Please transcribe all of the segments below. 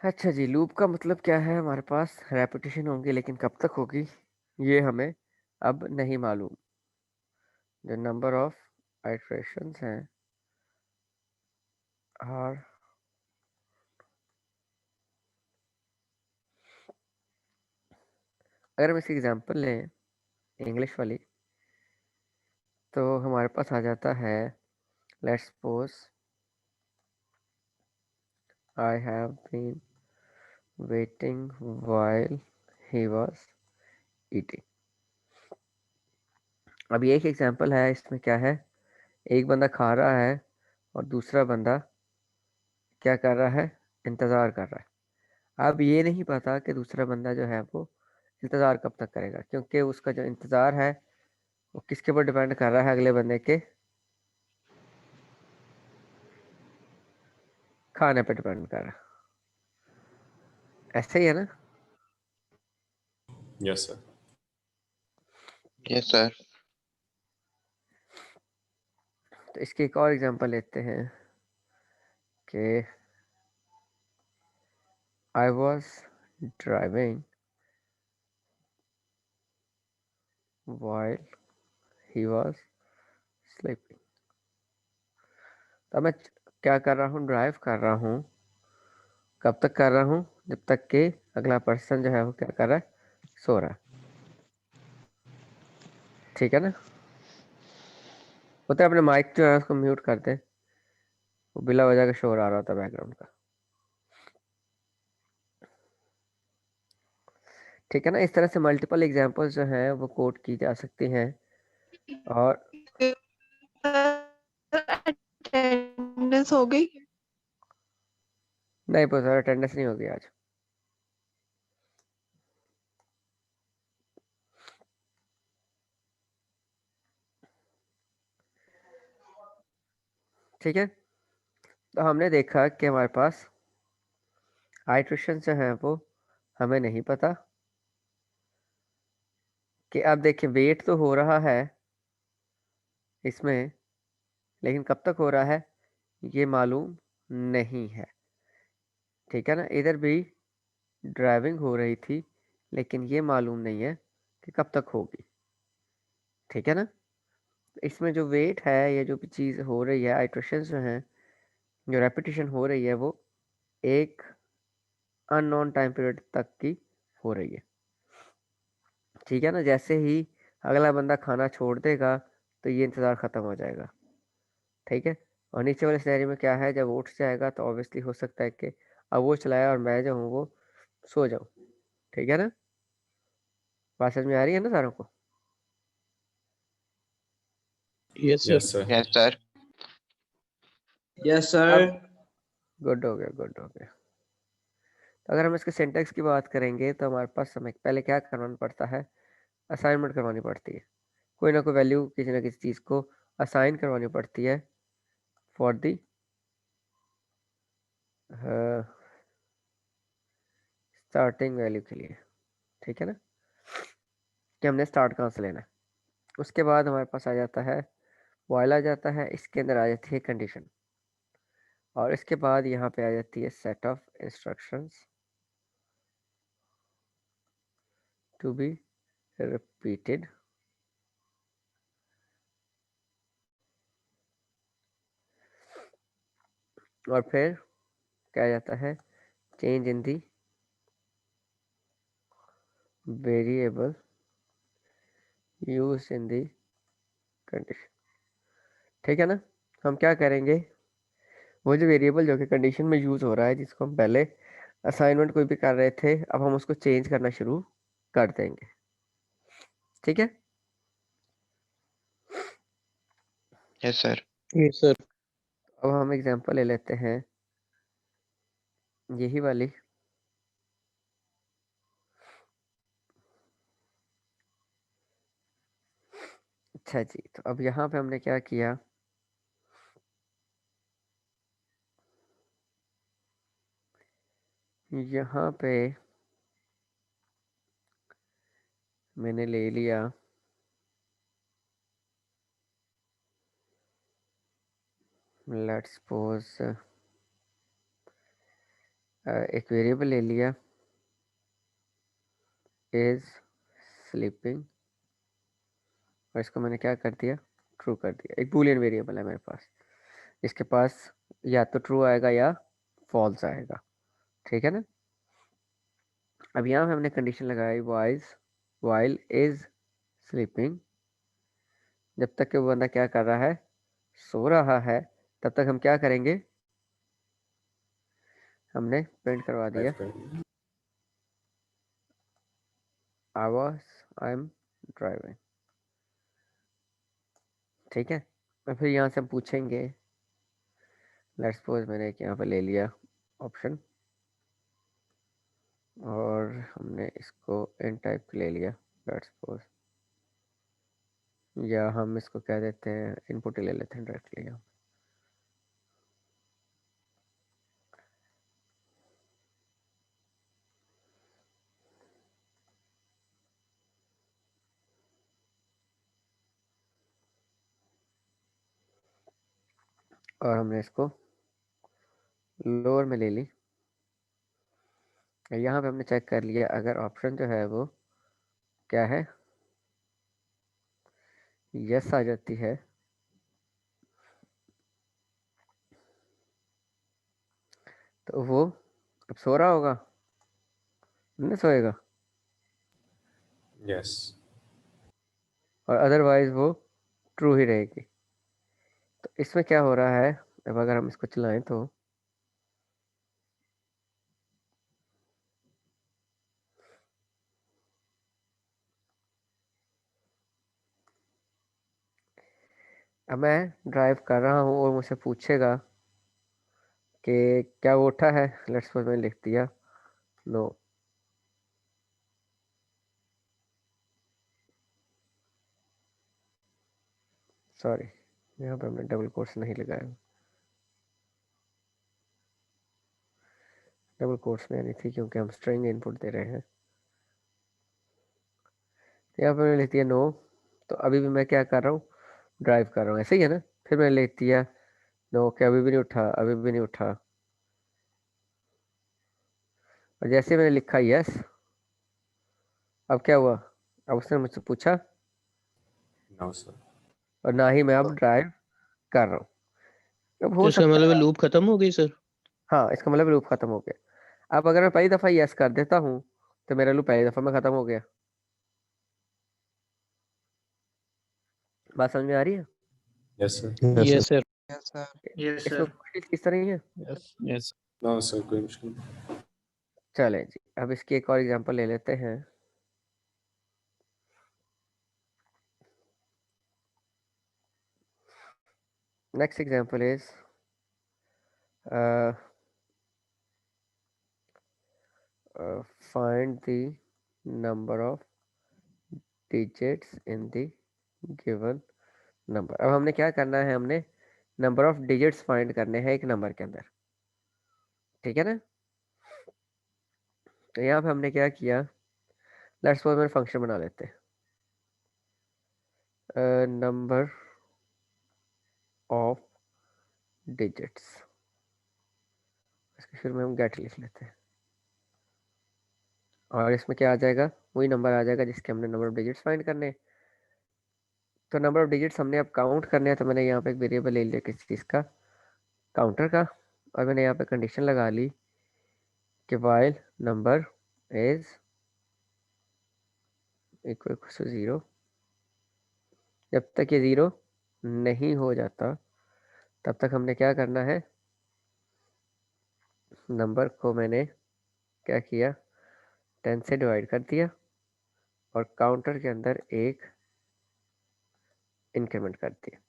अच्छा जी, लूप का मतलब क्या है? हमारे पास रेपिटेशन होंगी, लेकिन कब तक होगी ये हमें अब नहीं मालूम। जो नंबर ऑफ आइट्रेशंस हैं और अगर हम इसकी एग्जांपल लें इंग्लिश वाली, तो हमारे पास आ जाता है, let's suppose I have been waiting while he was eating. अब ये एक एग्जांपल है, इसमें क्या है, एक बंदा खा रहा है और दूसरा बंदा क्या कर रहा है, इंतज़ार कर रहा है। अब ये नहीं पता कि दूसरा बंदा जो है वो इंतज़ार कब तक करेगा, क्योंकि उसका जो इंतज़ार है वो किसके ऊपर डिपेंड कर रहा है, अगले बंदे के खाने पे डिपेंड कर रहा है। ऐसे ही है ना? Yes sir. Yes sir. तो इसकी एक और एग्जांपल लेते हैं कि I was driving while he was sleeping। तो मैं क्या कर रहा हूँ, ड्राइव कर रहा हूँ। कब तक कर रहा हूँ? जब तक कि अगला पर्सन जो है वो क्या कर रहा है, सो रहा है। ठीक है ना? होता है, अपने माइक जो है उसको म्यूट कर दे, वो बिला वजह का शोर आ रहा होता है बैकग्राउंड का। ठीक है ना? इस तरह से मल्टीपल एग्जांपल्स जो हैं वो कोट की जा सकती हैं। और अटेंडेंस हो गई? नहीं सर, अटेंडेंस नहीं होगी आज। ठीक है, तो हमने देखा कि हमारे पास आइट्रेशन जो है वो हमें नहीं पता कि, अब देखिए वेट तो हो रहा है इसमें, लेकिन कब तक हो रहा है ये मालूम नहीं है। ठीक है ना? इधर भी ड्राइविंग हो रही थी, लेकिन ये मालूम नहीं है कि कब तक होगी। ठीक है ना? इसमें जो वेट है, ये जो भी चीज़ हो रही है, आइट्रेशन जो हैं, जो रेपिटेशन हो रही है, वो एक अननोन टाइम पीरियड तक की हो रही है। ठीक है ना? जैसे ही अगला बंदा खाना छोड़ देगा तो ये इंतज़ार ख़त्म हो जाएगा। ठीक है? और नीचे वाले सिनेरियो में क्या है, जब वो उठ जाएगा तो ऑब्वियसली हो सकता है कि अब वो चलाए और मैं जो हूँ वो सो जाऊँ। ठीक है ना? बात समझ में आ रही है ना सारों को? Yes sir. Yes sir. Yes sir. Yes sir. अब गुड हो गया, गुड हो गया। तो अगर हम इसके सिंटैक्स की बात करेंगे तो हमारे पास हमें पहले क्या करवाना पड़ता है, असाइनमेंट करवानी पड़ती है। कोई ना कोई वैल्यू किसी ना किसी चीज़ को असाइन करवानी पड़ती है फॉर दी स्टार्टिंग वैल्यू के लिए। ठीक है ना? कि हमने स्टार्ट कहाँ से लेना है। उसके बाद हमारे पास आ जाता है व्हाइल, आ जाता है, इसके अंदर आ जाती है कंडीशन, और इसके बाद यहाँ पे आ जाती है set of instructions to be repeated. और फिर क्या आ जाता है, change in the variable use in the condition. ठीक है ना? हम क्या करेंगे, वो जो वेरिएबल जो कि कंडीशन में यूज़ हो रहा है, जिसको हम पहले असाइनमेंट कोई भी कर रहे थे, अब हम उसको चेंज करना शुरू कर देंगे। ठीक है? Yes sir. Yes sir. अब हम एग्जांपल ले लेते हैं यही वाली। अच्छा जी, तो अब यहाँ पे हमने क्या किया, यहाँ पे मैंने ले लिया लेट्स सपोज एक वेरिएबल ले लिया इज स्लीपिंग और इसको मैंने क्या कर दिया, ट्रू कर दिया। एक बूलियन वेरिएबल है मेरे पास, इसके पास या तो ट्रू आएगा या फॉल्स आएगा, ठीक है ना। अब यहाँ पे हमने कंडीशन लगाई वाइल इज स्लीपिंग, जब तक कि वो बंदा क्या कर रहा है, सो रहा है, तब तक हम क्या करेंगे, हमने प्रिंट करवा दिया आई एम ड्राइविंग, ठीक है। और फिर यहाँ से हम पूछेंगे, लेट्स सपोज मैंने एक यहाँ पे ले लिया ऑप्शन और हमने इसको इन टाइप ले लिया, लेट्स सपोज, या हम इसको कह देते हैं इनपुट ही ले लेते हैं डायरेक्टली यहाँ। और हमने इसको लोअर में ले ली। यहाँ पे हमने चेक कर लिया, अगर ऑप्शन जो है वो क्या है, यस आ जाती है, तो वो अब सो रहा होगा, नहीं सोएगा, यस। और अदरवाइज वो ट्रू ही रहेगी। तो इसमें क्या हो रहा है, अब अगर हम इसको चलाएं तो अब मैं ड्राइव कर रहा हूँ और मुझसे पूछेगा कि क्या वो उठा है, लेट्स सपोज मैंने लिख दिया नो, सॉरी यहाँ पे हमने डबल कोट्स नहीं लगाया, डबल कोट्स में नहीं थी क्योंकि हम स्ट्रिंग इनपुट दे रहे हैं। यहाँ पे मैंने लिख दिया नो, तो अभी भी मैं क्या कर रहा हूँ, ड्राइव कर रहा हूँ, ऐसे ही है ना। फिर मैंने लिख दिया नो, कि अभी भी नहीं उठा, अभी भी नहीं उठा, और जैसे मैंने लिखा यस, अब क्या हुआ, अब उसने मुझसे पूछा नो सर। और ना ही मैं अब ड्राइव कर रहा हूँ। अब तो हो इसका सकता मतलब है, लूप खत्म हो गई सर? हाँ इसका मतलब लूप खत्म हो गया। अब अगर मैं पहली दफ़ा यस कर देता हूँ तो मेरा लूप पहली दफ़ा में ख़त्म हो गया। बात समझ में आ रही है? Yes sir. Yes sir. Yes sir. Yes इसमें सर। कोई चीज़ तरह ही है। Yes yes. नो सर, कोई मुश्किल नहीं। चलें जी, अब इसकी एक और एग्जांपल ले लेते हैं। Next example is find the number of digits in the given number। अब हमने क्या करना है, हमने नंबर ऑफ डिजिट्स फाइंड करने हैं एक नंबर के अंदर, ठीक है ना। तो यहाँ पे हमने क्या किया, लेट्स सपोज मैंने फंक्शन बना लेते हैं, नंबर ऑफ डिजिट्स, इसके शुरू में हम गेट लिख लेते हैं, और इसमें क्या आ जाएगा, वही नंबर आ जाएगा जिसके हमने नंबर ऑफ डिजिट्स फाइंड करने हैं। तो नंबर ऑफ डिजिट्स हमने अब काउंट करने हैं, तो मैंने यहाँ पे एक वेरिएबल ले लिया किसी चीज़ का, काउंटर का, और मैंने यहाँ पे कंडीशन लगा ली कि while number is equal to 0, जब तक ये 0 नहीं हो जाता तब तक हमने क्या करना है, नंबर को मैंने क्या किया, 10 से डिवाइड कर दिया और काउंटर के अंदर एक इंक्रीमेंट कर दिया,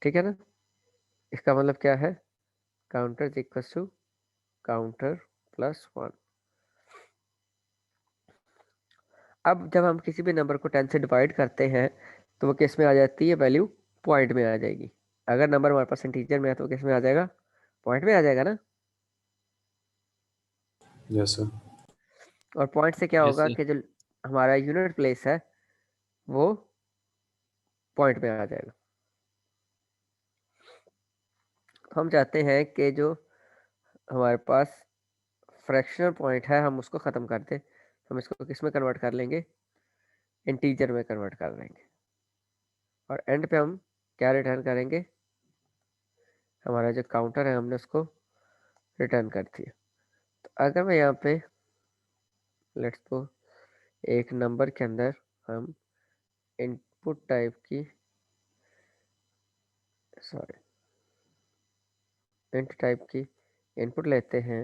ठीक है ना। इसका मतलब क्या है, counter equal to counter plus 1। अब जब हम किसी भी नंबर को 10 से डिवाइड करते हैं तो वो किस में आ जाती है, वैल्यू पॉइंट में आ जाएगी। अगर नंबर हमारे पास इंटीजर में है तो किस में आ जाएगा, पॉइंट में आ जाएगा ना। Yes sir. और पॉइंट से क्या यस होगा सर। कि जो हमारा यूनिट प्लेस है वो पॉइंट में आ जाएगा। हम चाहते हैं कि जो हमारे पास फ्रैक्शनल पॉइंट है, हम उसको ख़त्म कर दें, हम इसको किस में कन्वर्ट कर लेंगे, इंटीजर में कन्वर्ट कर देंगे, और एंड पे हम क्या रिटर्न करेंगे, हमारा जो काउंटर है हमने उसको रिटर्न कर दिया। तो अगर मैं यहाँ पे लेट्स को एक नंबर के अंदर हम इनपुट टाइप की इंट टाइप की इनपुट लेते हैं,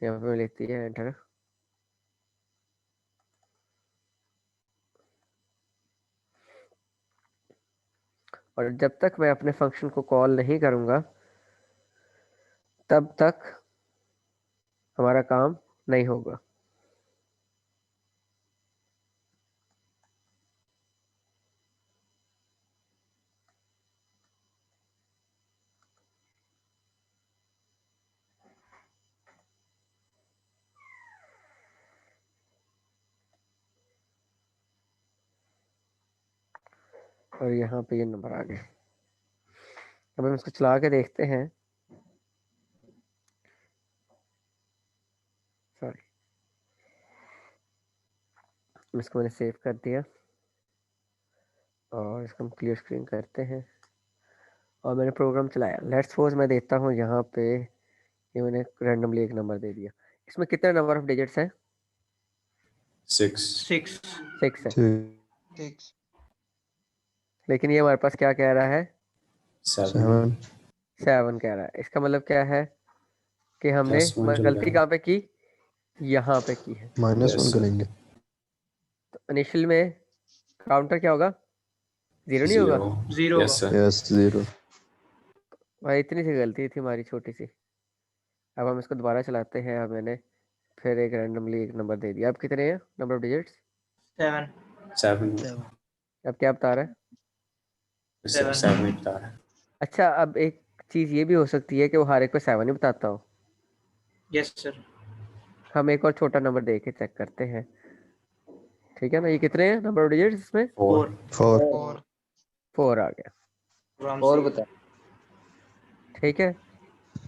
यहाँ पे लिखती है एंटर, और जब तक मैं अपने फंक्शन को कॉल नहीं करूँगा तब तक हमारा काम नहीं होगा। और यहाँ पे ये नंबर आ गया। अब हम इसको चला के देखते हैं, सॉरी इसको मैंने सेव कर दिया और इसको हम क्लियर स्क्रीन करते हैं और मैंने प्रोग्राम चलाया। लेट्स सपोज मैं देता हूँ यहाँ पे, ये मैंने रैंडमली एक नंबर दे दिया। इसमें कितने नंबर ऑफ डिजिट्स हैं? 6. 6 6 है, 6 लेकिन ये हमारे पास क्या कह रहा है, 7. 7 कह रहा है। इसका मतलब क्या है कि हमने +1 चल गलती रहा कहाँ पे की, यहाँ पे की है। है। -1 Yes, sir. करेंगे। तो इनिशियल में काउंटर क्या होगा, 0 नहीं होगा 0. 0 Yes, sir. यस 0। भाई, इतनी सी गलती थी हमारी छोटी सी। अब हम इसको दोबारा चलाते हैं। अब मैंने फिर एक रैंडमली एक नंबर दे दिया। अब कितने हैं नंबर ऑफ डिजिट्स? 7 7. अब क्या बता रहा है? Yes, sir. 7 ही बता रहा है. अच्छा, अब एक चीज़ ये भी हो सकती है कि वो हर एक पे 7 ही बताता हो। Yes sir. हम एक और छोटा नंबर दे के चेक करते हैं, ठीक है ना। ये कितने हैं नंबर ऑफ डिजिट्स इसमें? 4. 4। 4 4 आ गया, और बता। ठीक है।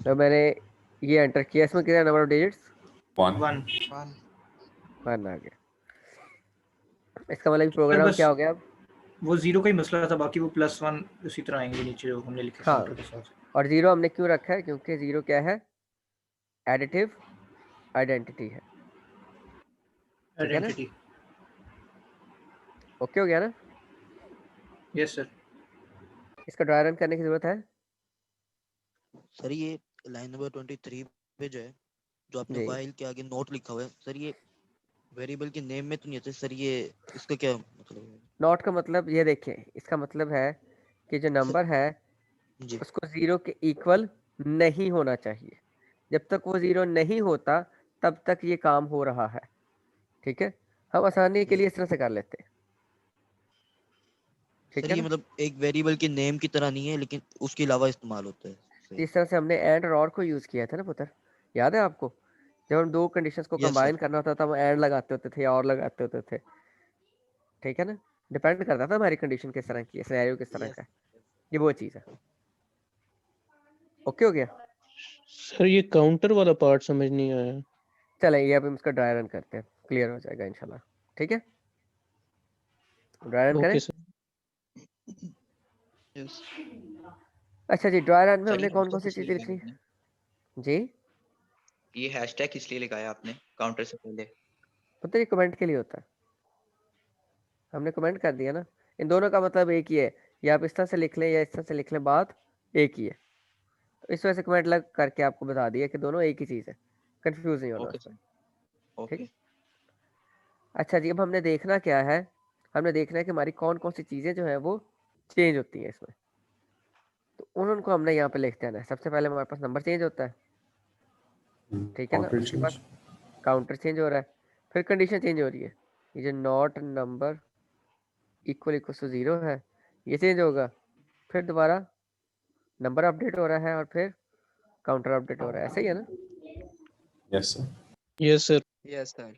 तो मैंने ये एंटर किया, इसमें कितना नंबर ऑफ डिजिट्स? 1. 1 1 1 आ गया। इसका मतलब सर प्रोग्राम बस क्या हो गया अब? वो 0 का ही मसला था, बाकी वो +1 उसी तरह आएंगे नीचे जो हमने लिखे हाँ, काउंटर के साथ। और 0 हमने क्यों रखा है? क्योंकि 0 क्या है, एडिटिव आइडेंटिटी है, ठीक है ना। आइडेंटिटी। ओके हो गया ना। Yes sir. इसका ड्राई रन करने की जरूरत है सर ये लाइन नंबर 23 पे जो है, जो आपने जी। वाइल के आगे नोट लिखा हुआ है सर, ये वेरिएबल के नेम में तो नहीं है सर, ये इसका क्या मतलब है? नॉट का मतलब ये देखें, इसका मतलब है कि जो नंबर है जी उसको 0 के इक्वल नहीं होना चाहिए। जब तक वो 0 नहीं होता तब तक ये काम हो रहा है, ठीक है। हम आसानी के लिए इस तरह से कर लेते हैं, ठीक सर, है ये ना। मतलब एक वेरिएबल के नेम की तरह नहीं है, लेकिन उसके अलावा इस्तेमाल होता है सर। जिस तरह से हमने एंड और और को यूज़ किया था ना पुत्र, याद है आपको? जब हम दो कंडीशंस को यस सर। कंबाइन करना होता था, हम एंड लगाते होते थे और लगाते होते थे, ठीक है ना। डिपेंड करता था हमारी कंडीशन किस तरह की है, सिनेरियो किस तरह का है। ये वो चीज़ है। ओके हो गया। सर ये काउंटर वाला पार्ट समझ नहीं आया। चले ये अब हम इसका ड्राई रन करते हैं, क्लियर हो जाएगा इंशाल्लाह, ठीक है। ड्राई रन करें। Okay sir. यस अच्छा जी, ड्राई रन में सर, हमने ये कौन कौन हैशटैग सी किस लिए चीज़ें लगाया लिखनी आपने? जी? ये हैशटैग किस लिए लगाया आपने काउंटर से पहले? पता ये कमेंट के लिए होता है, हमने कमेंट कर दिया ना। इन दोनों का मतलब एक ही है, या आप इस तरह से लिख लें या इस तरह से लिख लें, बात एक ही है। तो इस वजह से कमेंट लग करके आपको बता दिया कि दोनों एक ही चीज़ है, कंफ्यूज नहीं होना ओके उसमें, सर। ठीक है। ओके अच्छा जी, अब हमने देखना क्या है, हमने देखना है कि हमारी कौन कौन सी चीज़ें जो है वो चेंज होती हैं इसमें। तो उनको हमने यहाँ पे लिखते हैं। सबसे पहले हमारे पास नंबर चेंज होता है, ठीक है ना। Counter उसके change. बाद काउंटर चेंज हो रहा है, फिर कंडीशन चेंज हो रही है। ये जो not number equal equal to 0 है, ये चेंज होगा। फिर दोबारा नंबर अपडेट हो रहा है और फिर काउंटर अपडेट हो रहा है, ऐसा ही है ना। Yes, sir. Yes sir. Yes sir.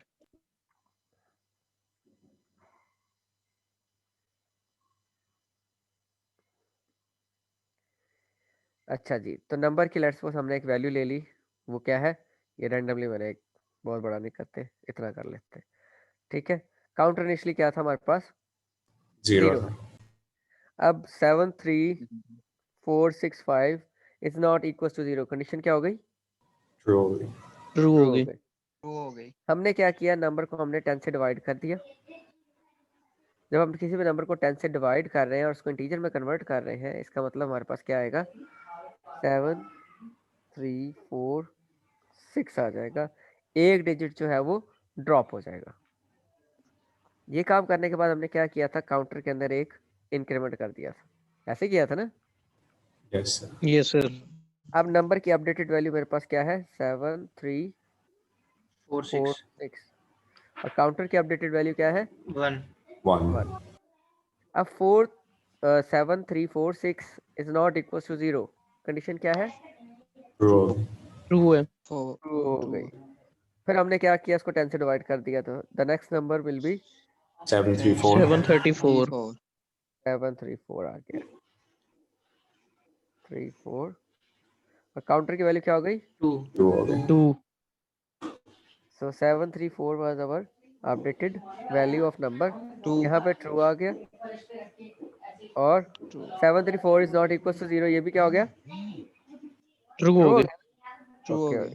अच्छा जी, तो नंबर की लेट्स सपोज हमने एक वैल्यू ले ली वो क्या है, ये रैंडमली मैंने एक बहुत बड़ा नहीं करते, इतना कर लेते। ठीक है, काउंटर इनिशियली क्या था हमारे पास, 0 0। था। अब 7 3 4 6 5 is not equal to 0, condition क्या हो गई, ट्रू हो गई। ट्रू ट्रू हो हो गई। गई। ट्रू हो गई। हमने क्या किया, नंबर को हमने 10 से डिवाइड कर दिया। जब हम किसी भी नंबर को 10 से डिवाइड कर रहे हैं और उसको इंटीजर में कन्वर्ट कर रहे हैं, इसका मतलब हमारे पास क्या आएगा, 7 3 4 6 आ जाएगा। एक डिजिट जो है वो ड्रॉप हो जाएगा। ये काम करने के बाद हमने क्या किया था, काउंटर के अंदर एक इंक्रीमेंट कर दिया था, ऐसे किया था ना। Yes sir. Yes sir. अब नंबर की अपडेटेड वैल्यू मेरे पास क्या है, 7 3 4 4 6 6, और काउंटर की अपडेटेड वैल्यू क्या है, 1। 1 1। अब 7 3 4 6 is not equal to 0, condition क्या है, ट्रू हो गई। ट्रू है। ट्रू हो गई। फिर हमने क्या किया, इसको 10 से डिवाइड कर दिया, तो the next number will be 734 734। 734 आ गया, 3 4, और काउंटर की वैल्यू क्या हो गई, 2। 2 हो गई। 2। So 734 was our updated value of number. यहाँ पे ट्रू आ गया, और 734 इज नॉट इक्वल टू 0, ये भी क्या हो गया, ट्रू ट्रू हो हो गई। गया। ओके हो गया।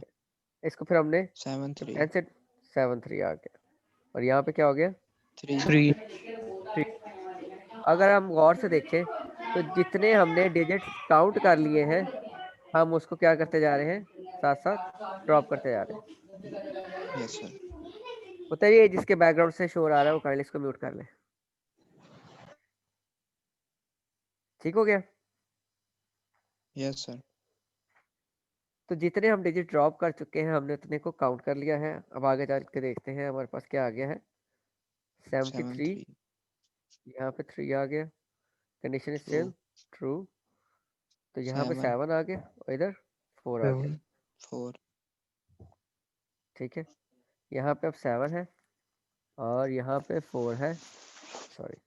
इसको फिर हमने 10 से 7 3 आ गया, और यहाँ पे क्या हो गया, 3। 3। अगर हम गौर से देखें तो जितने हमने डिजिट्स काउंट कर लिए हैं, हम उसको क्या करते जा रहे हैं, साथ साथ ड्रॉप करते जा रहे हैं। Yes sir. बताइए, जिसके बैकग्राउंड से शोर आ रहा है वो काइंडली इसको म्यूट कर ले। ठीक हो गया। Yes sir. तो जितने हम डिजिट ड्रॉप कर चुके हैं, हमने उतने को काउंट कर लिया है। अब आगे चल के देखते हैं हमारे पास क्या आ गया है, 73, यहाँ पे 3 आ गया, कंडीशन स्टिल ट्रू, तो यहाँ पे 7 आ गया, और इधर 4 आ गया। 4। ठीक है, यहाँ पे अब 7 है, और यहाँ पे 4 है, सॉरी,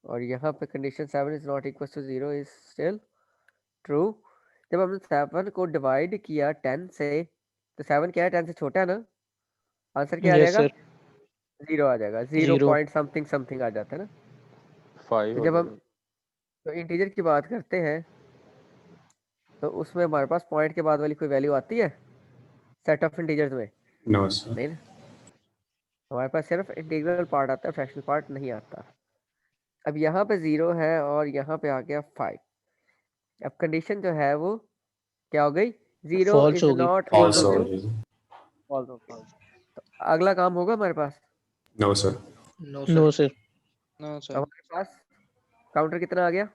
और यहाँ पे condition 7 is not equal to 0 is still true. जब हमने 7 को डिवाइड किया 10 से, तो 7 क्या है, 10 से छोटा है ना, आंसर क्या आ यस जाएगा, सर। 0 आ जाएगा, 0 0। पॉइंट समथिंग समथिंग आ जाता है ना। 5 तो हो जब हम गई। तो इंटीजर की बात करते हैं, तो उसमें हमारे पास पॉइंट के बाद वाली कोई वैल्यू आती है सेट ऑफ इंटीजर्स में, नो सर। नहीं ना, हमारे पास सिर्फ इंटीग्रल पार्ट आता है, फ्रैक्शनल पार्ट नहीं आता। अब यहाँ पे 0 है, और यहाँ पे आ गया 5। अब कंडीशन जो है वो क्या हो गई, 0 फॉल्स इज होगी। नॉट फॉल्स इक्वल हो टू गई। फॉल्स हो गया। तो अगला काम होगा हमारे पास, no sir. No no sir. Sir. No sir. हमारे पास काउंटर कितना आ गया,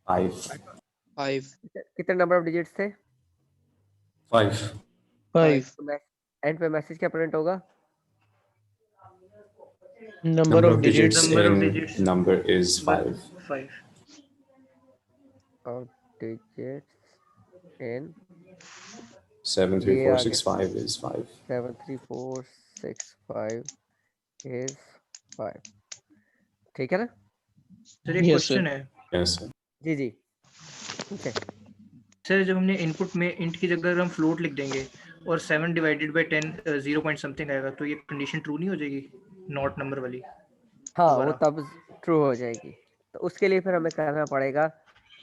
5 5। कितने नंबर ऑफ डिजिट्स थे, 5 5। तो एंड पे मैसेज क्या प्रिंट होगा, number number of of digits. digits Number of in digits number is by 5 5. और डिजिट्स इन 7 3 ये 4 आ 6 गया, 5 is 5 7 3 4 6 5 इज 5। ठीक है ना, सर एक यस सर। क्वेश्चन है, yes sir जी जी पूछे। सर जब हमने इनपुट में इंट की जगह अगर हम फ्लोट लिख देंगे और 7 डिवाइडेड बाय 10 0 पॉइंट समथिंग आएगा, तो ये कंडीशन ट्रू नहीं हो जाएगी, नॉट नंबर वाली हाँ, वो दोबारा? तब ट्रू हो जाएगी। तो उसके लिए फिर हमें करना पड़ेगा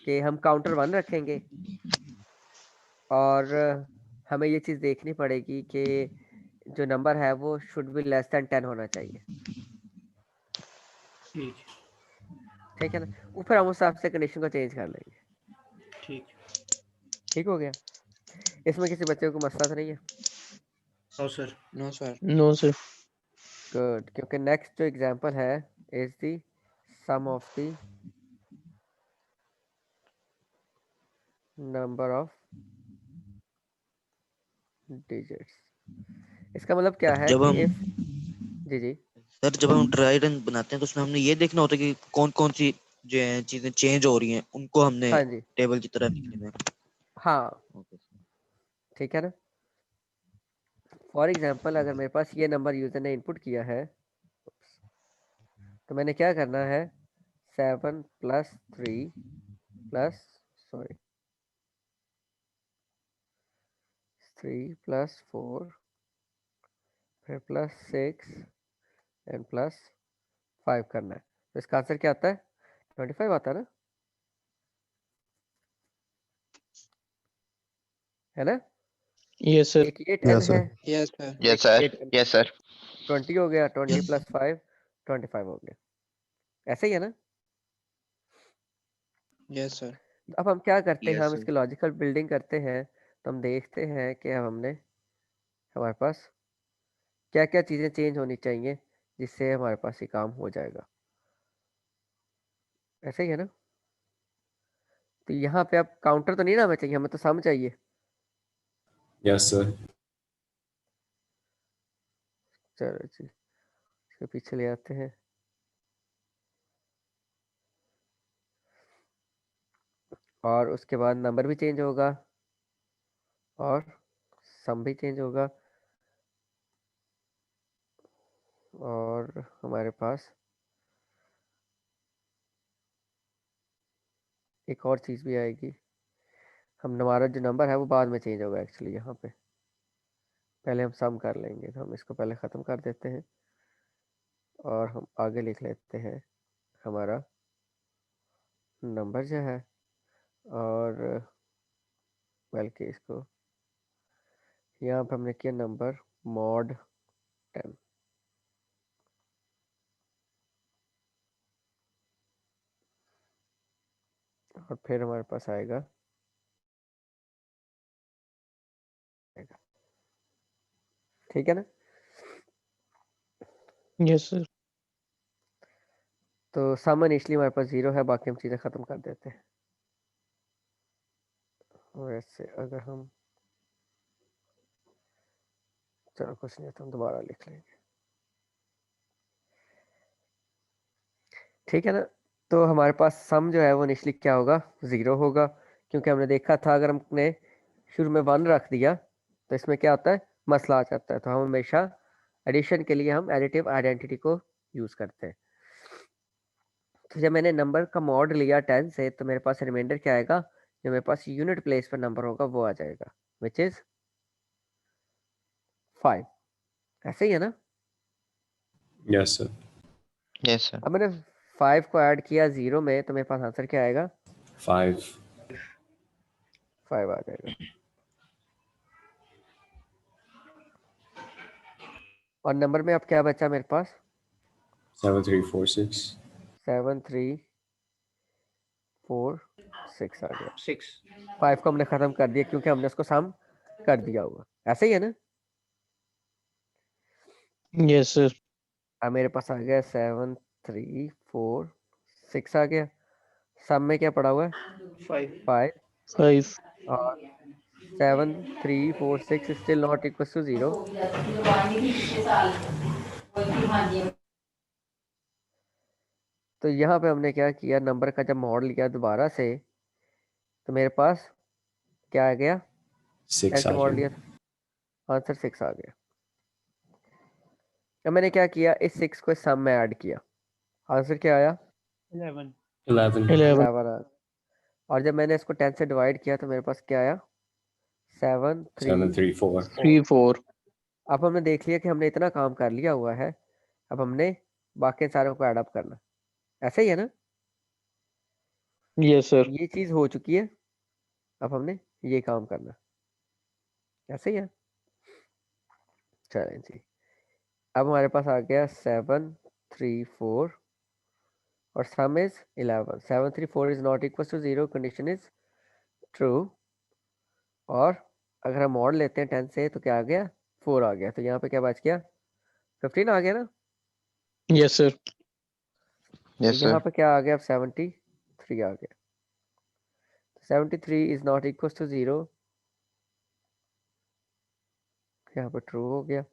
कि हम काउंटर 1 रखेंगे, और हमें ये चीज़ देखनी पड़ेगी कि जो नंबर है वो शुड बी लेस देन 10 होना चाहिए। ठीक ठीक है ना, वो फिर हम उस हिसाब से कंडीशन को चेंज कर लेंगे। ठीक। ठीक हो गया, इसमें किसी बच्चे को मसला तो नहीं है। No sir. No sir. No sir. Good, क्योंकि नेक्स्ट जो एग्जांपल है is the sum of the number of digits. इसका मतलब क्या है जब कि हम इफ, जी जी सर जब हम ड्राई रन बनाते हैं तो उसमें हमने ये देखना होता है कि कौन कौन सी जो है चीजें चेंज हो रही हैं, उनको हमने हाँ जी टेबल की तरह लिख लेना है। हाँ, ओके। ठीक है ना। फॉर एग्जांपल, अगर मेरे पास ये नंबर यूजर ने इनपुट किया है, तो मैंने क्या करना है, 7 + 3 + सॉरी 3 + 4 फिर +6 एंड +5 करना है। तो इसका आंसर क्या आता है? 25 आता है ना, है ना? Yes sir. एक ये 10 Yes, sir. है, यस सर। यस एक सर, ये 10 यस सर। 20 हो गया, 20 + 5 25 हो गया, ऐसे ही है ना? Yes sir. अब हम क्या करते हैं, यस हम सर। इसकी लॉजिकल बिल्डिंग करते हैं। तो हम देखते हैं कि अब हमने हमारे पास क्या क्या चीज़ें चेंज होनी चाहिए जिससे हमारे पास ये काम हो जाएगा, ऐसे ही है ना? तो यहाँ पे अब काउंटर तो नहीं ना हमें चाहिए, हमें तो सम चाहिए। Yes, sir. चलो जी, इसके पीछे ले आते हैं। और उसके बाद नंबर भी चेंज होगा और सम भी चेंज होगा, और हमारे पास एक और चीज़ भी आएगी। हमारा जो नंबर है वो बाद में चेंज होगा एक्चुअली, यहाँ पे पहले हम सम कर लेंगे। तो हम इसको पहले ख़त्म कर देते हैं और हम आगे लिख लेते हैं हमारा नंबर जो है, और बल्कि इसको यहाँ पे हमने किया नंबर mod 10। और फिर हमारे पास आएगा ठीक है ना? Yes sir. तो सम इनिशियली हमारे पास 0 है, बाकी हम चीज़ें ख़त्म कर देते हैं। वैसे अगर हम, चलो कुछ नहीं, तो हम दोबारा लिख लेंगे, ठीक है ना? तो हमारे पास सम जो है वो इनिशियली क्या होगा, 0 होगा, क्योंकि हमने देखा था अगर हमने शुरू में 1 रख दिया तो इसमें क्या होता है, मसला आ जाता है। तो हम हमेशा एडिशन के लिए हम एडिटिव आइडेंटिटी को यूज़ करते हैं। तो जब मैंने नंबर का मॉड लिया 10 से, तो मेरे पास रिमाइंडर क्या आएगा, जो मेरे पास यूनिट प्लेस पर नंबर होगा वो आ जाएगा, विच इज़ 5, ऐसे ही है ना? Yes, sir. Yes sir. अब मैंने 5 को ऐड किया 0 में, तो मेरे पास आंसर क्या आएगा, 5. 5 आ जाएगा। और नंबर में अब क्या बचा मेरे पास, 7346. 7 3 4 6 आ गया। 6। 5 को हमने ख़त्म कर दिया क्योंकि हमने उसको सम कर दिया हुआ, ऐसे ही है ना? Yes sir. अब मेरे पास आ गया 7 3 4 6 आ गया। सम में क्या पड़ा हुआ है, 5। 5, 5। और 7 3 4 6 स्टिल नॉट इक्वल टू 0। तो यहाँ पे हमने क्या किया, नंबर का जब मॉड लिया दोबारा से, तो मेरे पास क्या आ गया, 6 कैसे मॉड again. लिया था, आंसर 6 आ गया। अब मैंने क्या किया, इस 6 को सम में ऐड किया, आंसर क्या आया, 11. 11। 11 आ। और जब मैंने इसको 10 से डिवाइड किया तो मेरे पास क्या आया, 7 3 734. 3 4। अब हमने देख लिया कि हमने इतना काम कर लिया हुआ है, अब हमने बाकी सारों को ऐड अप करना, ऐसे ही है ना? Yes sir. ये चीज़ हो चुकी है, अब हमने ये काम करना, ऐसे ही है। चलें जी, अब हमारे पास आ गया 7 3 4 और sum is 11। 7 3 4 is not equal to 0, condition is true. और अगर हम मॉड लेते हैं 10 से, तो क्या आ गया, 4 आ गया। तो यहाँ पे क्या बच गया, 15 आ गया ना? Yes sir. तो यस यहाँ सर। पे क्या आ गया, अब 73 आ गया। 73 इज नॉट इक्वल टू 0, यहाँ पे ट्रू हो गया।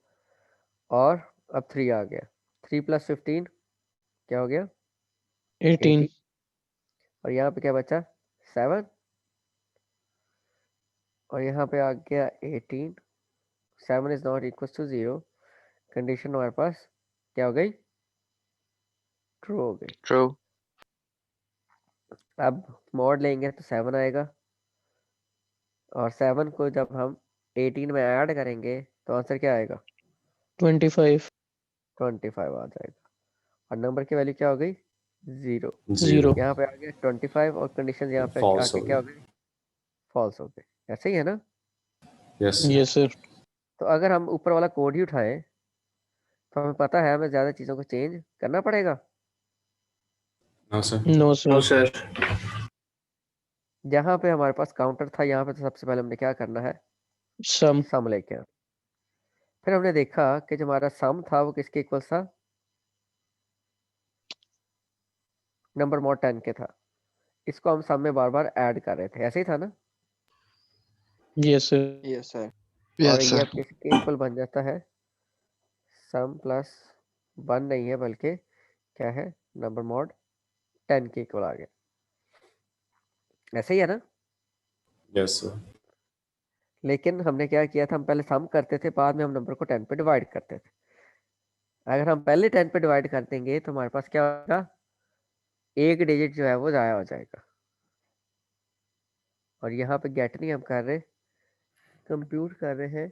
और अब 3 आ गया, 3 + 15 क्या हो गया, 18। 80। और यहाँ पे क्या बचा, 7, और यहाँ पे आ गया 18। 7 is not equal to 0, condition हमारे पास क्या हो गई, ट्रू हो गई। ट्रू। अब मॉड लेंगे तो 7 आएगा, और 7 को जब हम 18 में ऐड करेंगे तो आंसर क्या आएगा? 25 25 आ जाएगा। और नंबर की वैल्यू क्या हो गई? 0। 0 यहाँ पे आ गया 25 और कंडीशन यहाँ पे False आके हो क्या हो गई। गई? फॉल्स हो गई। ऐसे ही है ना? Yes, sir. यस सर तो अगर हम ऊपर वाला कोड ही उठाएं तो हमें पता है हमें ज़्यादा चीज़ों को चेंज करना पड़ेगा। No, sir. No no sir sir. जहाँ पे हमारे पास काउंटर था यहाँ पे तो सबसे पहले हमने क्या करना है? सम सम लेके आना। फिर हमने देखा कि जो हमारा सम था वो किसके इक्वल था? नंबर मॉड 10 के था। इसको हम सम में बार बार ऐड कर रहे थे, ऐसे ही था ना? Yes sir yes sir. और ये अब किसके इक्वल बन जाता है? सम प्लस 1 नहीं है बल्कि क्या है? नंबर मॉड 10 के इक्वल आ गया। ऐसे ही है ना? Yes, sir. लेकिन हमने क्या किया था, हम पहले सम करते थे, बाद में हम नंबर को 10 पे डिवाइड करते थे। अगर हम पहले 10 पे डिवाइड कर देंगे तो हमारे पास क्या होगा? एक डिजिट जो है वो ज़ाया हो जाएगा। और यहाँ पे गेट नहीं हम कर रहे, कंप्यूट कर रहे हैं।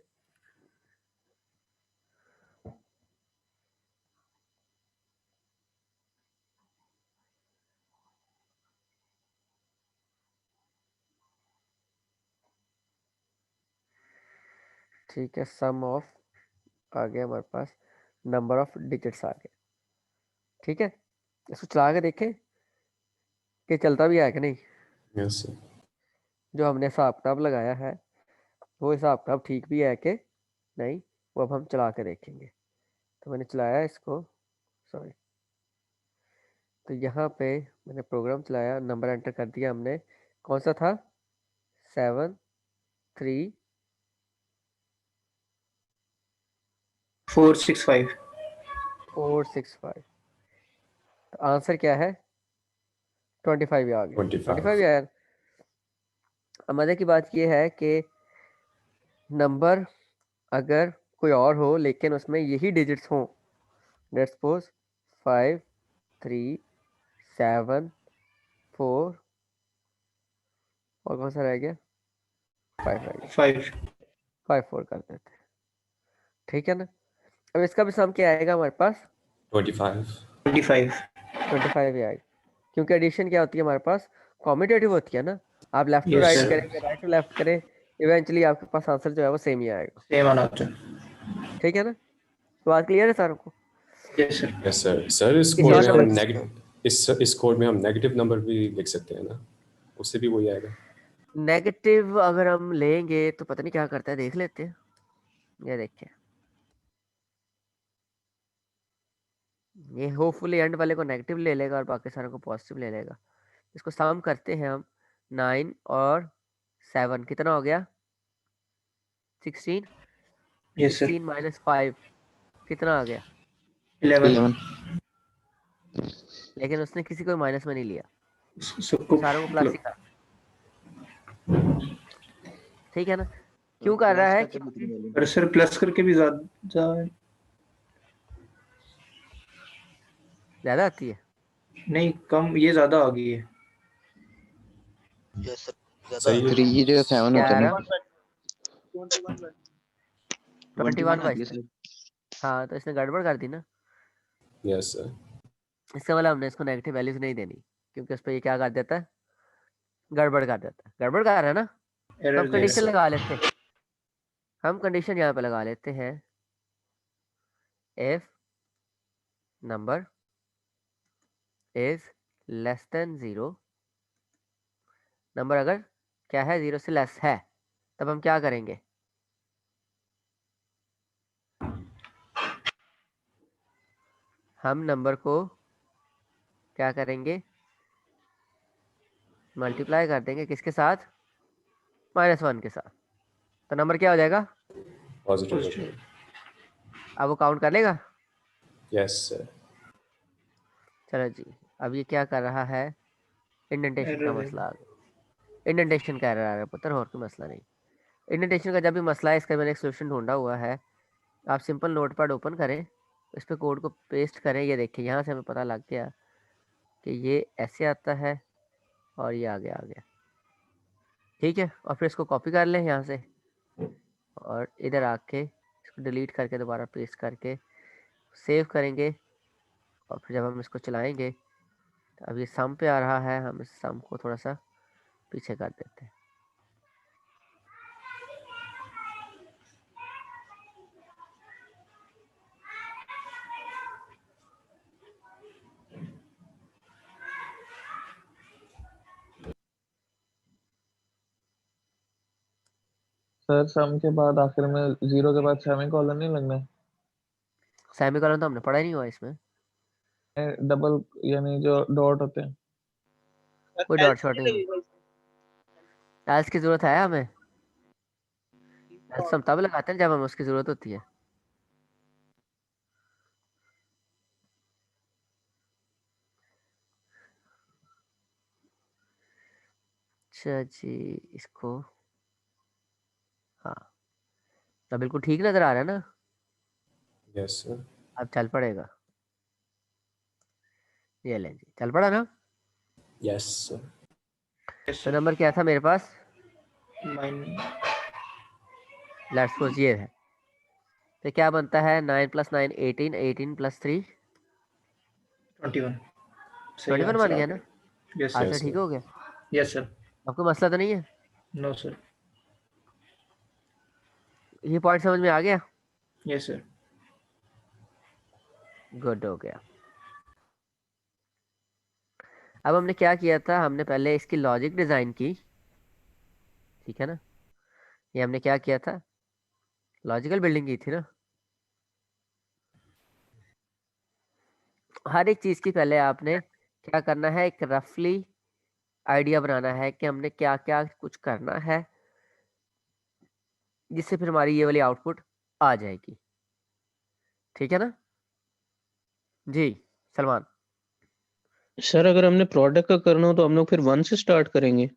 ठीक है, सम ऑफ आ गया हमारे पास, नंबर ऑफ डिजिट्स आ गए। ठीक है, इसको चला के देखें कि चलता भी है कि नहीं। Yes, sir. जो हमने हिसाब किताब लगाया है वो हिसाब किताब ठीक भी है कि नहीं, वो अब हम चला के देखेंगे। तो मैंने चलाया इसको, सॉरी, तो यहाँ पे मैंने प्रोग्राम चलाया, नंबर एंटर कर दिया हमने। कौन सा था? 7 3 465। 465। तो आंसर क्या है? 25 आ गया। 25 यार। अब मज़े की बात ये है कि नंबर अगर कोई और हो लेकिन उसमें यही डिजिट्स हों, लेट्स सपोज 5 3 7 4 और कौन सा रह गया? 5 रह गया। 5 5 4 कर देते हैं। ठीक है ना? अब इसका भी सम क्या आएगा हमारे पास? 25. 25। 25 ही आएगा, क्योंकि एडिशन क्या होती है हमारे पास? कॉम्यूटेटिव होती है ना। आप left to Yes, right sir. करेंगे, राइट टू लेफ्ट करें, इवेंचुअली आपके पास आंसर जो है वो सेम ही आएगा। सेम आना होता है। ठीक है ना? तो बात क्लियर है सारों को? Yes sir. Yes, sir. Sir, इस किसी कोड और में नंबर हम नेगेटिव इस कोड में हम नेगेटिव नंबर भी लिख सकते हैं ना, उससे भी वही आएगा। नेगेटिव अगर हम लेंगे तो पता नहीं क्या करता है, देख लेते हैं। ये देखिए, ये होपफुली एंड वाले को नेगेटिव ले लेगा और बाकी सारों को पॉजिटिव ले लेगा। इसको सम करते हैं हम। 9 और 7 कितना हो गया? 16। Yes sir. 16 माइनस 5 कितना आ गया? 11। लेकिन उसने किसी को माइनस में नहीं लिया, सबको सारों को प्लस ही करा। ठीक है ना? क्यों कर रहा है? क्योंकि पर सर प्लस करके भी ज्यादा ज्यादा आती है। नहीं, कम, ये ज्यादा आ गई है। यस सर ज्यादा सही है। 3 की जगह 7 क्या होता है है ना? ना। 21 बाई। हाँ, तो इसने गड़बड़ कर दी ना। Yes, sir. इसका मतलब हमने इसको नेगेटिव वैल्यूज नहीं देनी, क्योंकि उस पर ये क्या कर देता है? गड़बड़ कर देता है। गड़बड़ कर रहा है ना? तो एरर हम दे कंडीशन sir. लगा लेते हैं। हम कंडीशन यहाँ पे लगा लेते हैं, if number is less than 0। Number अगर क्या है? 0 से लेस है, तब हम क्या करेंगे? हम नंबर को क्या करेंगे? मल्टीप्लाई कर देंगे किसके साथ? -1 के साथ। तो नंबर क्या हो जाएगा? Positive. Positive. अब वो काउंट कर लेगा। Yes, sir. चलो जी, अब ये क्या कर रहा है? इंडेंटेशन का एरर मसला आ गया। इंडेंटेशन का एरर आ गया पुत्र, और कोई मसला नहीं। इंडेंटेशन का जब भी मसला है, इसका मैंने एक सोल्यूशन ढूंढा हुआ है। आप सिंपल नोटपैड ओपन करें, इस पर कोड को पेस्ट करें। ये देखिए, यहाँ से हमें पता लग गया कि ये ऐसे आता है और ये आगे आ गया। ठीक है, और फिर इसको कॉपी कर लें यहाँ से और इधर आके इसको डिलीट करके दोबारा पेस्ट करके सेव करेंगे, और फिर जब हम इसको चलाएंगे तो अब ये सम पे आ रहा है, हम इस सम को थोड़ा सा पीछे कर देते हैं। सर सम के बाद आखिर में जीरो के बाद सेमीकोलन नहीं लगना सेमीकोलन तो हमने पढ़ा ही नहीं हुआ इसमें, है, डबल यानी जो डॉट होते हैं। कोई डॉट शॉट नहीं, एल्स की जरूरत है हमें, एल्स हम तब लगाते हैं जब हमें उसकी जरूरत होती है। अच्छा जी, इसको हाँ, तो बिल्कुल ठीक नजर आ रहा है ना, यस सर। अब चल पड़ेगा, ये लें जी, चल पड़ा ना। Yes sir. यस तो सर। नंबर क्या था मेरे पास, माइन लेट्स सपोज ये है, तो क्या बनता है 9 + 9 18, 18 + 3 21 सही 21 आंसर बन आ गया ना, गया। यस आंसर Yes, ठीक sir. हो गया, सर। Yes sir. आपको मसला तो नहीं है, नो सर। ये पॉइंट समझ में आ गया, यस सर। गुड हो गया। अब हमने क्या किया था, हमने पहले इसकी लॉजिक डिजाइन की, ठीक है ना, ये हमने क्या किया था, लॉजिकल बिल्डिंग की थी ना। हर एक चीज की पहले आपने क्या करना है, एक रफली आइडिया बनाना है कि हमने क्या क्या कुछ करना है, जिससे फिर हमारी ये वाली आउटपुट आ जाएगी, ठीक है ना जी सलमान। सर अगर हमने प्रोडक्ट का करना हो तो हम लोग फिर 1 से स्टार्ट करेंगे।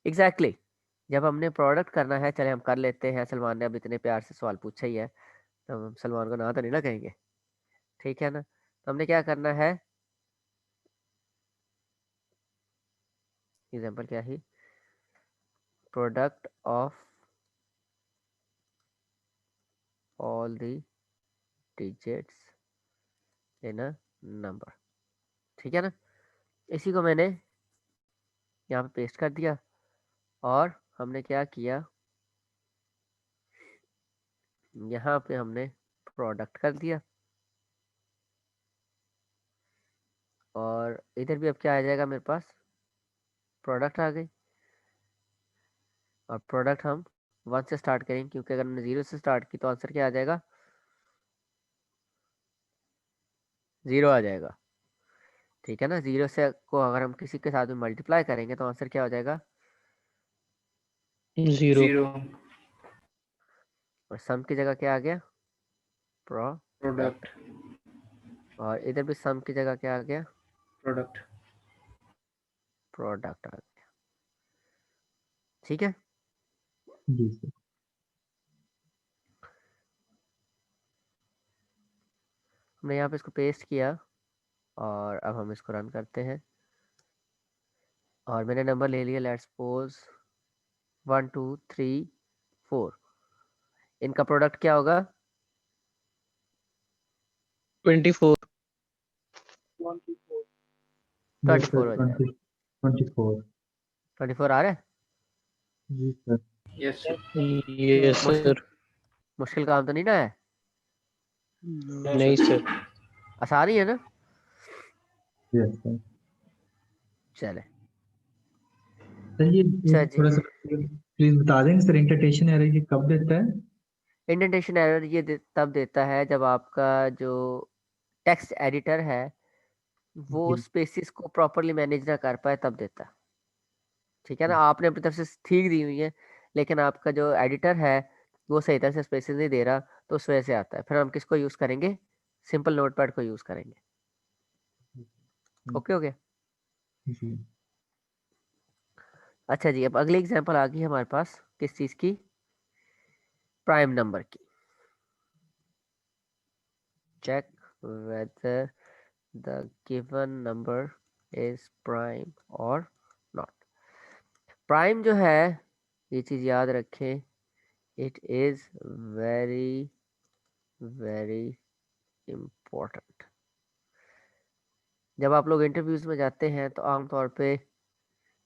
एग्जैक्टली जब हमने प्रोडक्ट करना है, चले हम कर लेते हैं, सलमान ने अब इतने प्यार से सवाल पूछा ही है तो हम सलमान को ना तो नहीं ना कहेंगे, ठीक है ना। तो हमने क्या करना है, एग्जाम्पल क्या ही, product of all the digits in a number, ठीक है ना। इसी को मैंने यहाँ पे पेस्ट कर दिया, और हमने क्या किया, यहाँ पे हमने प्रोडक्ट कर दिया, और इधर भी अब क्या आ जाएगा मेरे पास, प्रोडक्ट आ गई, और प्रोडक्ट हम 1 से स्टार्ट करेंगे, क्योंकि अगर हमने 0 से स्टार्ट की तो आंसर क्या आ जाएगा, 0 आ जाएगा, ठीक है ना। 0 से को अगर हम किसी के साथ में मल्टीप्लाई करेंगे तो आंसर क्या हो जाएगा, 0। 0 और सम की जगह क्या आ गया, प्रोडक्ट और इधर भी सम की जगह क्या आ गया, प्रोडक्ट। प्रोडक्ट आ गया, ठीक है। जी सर। हमने यहाँ पे इसको पेस्ट किया, और अब हम इसको रन करते हैं, और मैंने नंबर ले लिया, लेट्स सपोज 1 2 3 4, इनका प्रोडक्ट क्या होगा, 24। 24 हो जाएगा, 24। 24 आ रहा है। जी सर। Yes sir. यस मुश्किल सर। मुश्किल काम तो नहीं ना है, नहीं सर। आसान ही है ना। Yes sir. चले, सर ये अच्छा जी, थोड़ा सा प्लीज बता देंगे सर, इंटरटेशन एरर ये कब देता है? इंडेंटेशन एरर ये तब देता है जब आपका जो टेक्स्ट एडिटर है वो जी। स्पेसिस को प्रॉपरली मैनेज ना कर पाए, तब देता है, ठीक है ना। आपने अपनी तरफ से ठीक दी हुई है, लेकिन आपका जो एडिटर है वो सही तरह से स्पेसिस नहीं दे रहा, तो उस वजह से आता है। फिर हम किसको यूज़ करेंगे, सिंपल नोटपैड को यूज़ करेंगे, ओके ओके। जी। अच्छा जी, अब अगली एग्जांपल आ गई हमारे पास, किस चीज़ की, प्राइम नंबर की। Check whether the given number is prime और नॉट। प्राइम जो है, ये चीज़ याद रखें, it is very very important. जब आप लोग इंटरव्यूज में जाते हैं तो आमतौर पे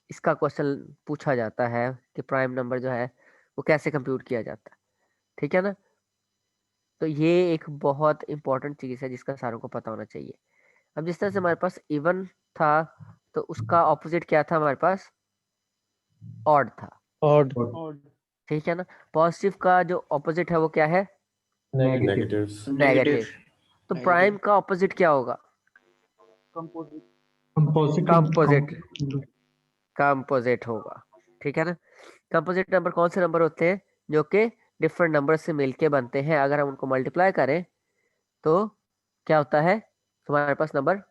इसका क्वेश्चन पूछा जाता है कि प्राइम नंबर जो है वो कैसे कंप्यूट किया जाता है, ठीक है ना। तो ये एक बहुत इंपॉर्टेंट चीज़ है जिसका सारों को पता होना चाहिए। अब जिस तरह से हमारे पास इवन था तो उसका ऑपोजिट क्या था हमारे पास, ऑड था, ऑड। ठीक है ना। पॉजिटिव का जो ऑपोजिट है वो क्या है, नेगेटिव। नेगेटिव। तो प्राइम का ऑपोजिट क्या होगा, कंपोजिट, कंपोजिट होगा, ठीक है ना। कंपोजिट नंबर कौन से नंबर होते हैं, जो कि डिफरेंट नंबर से मिलके बनते हैं। अगर हम उनको मल्टीप्लाई करें तो क्या होता है, हमारे पास नंबर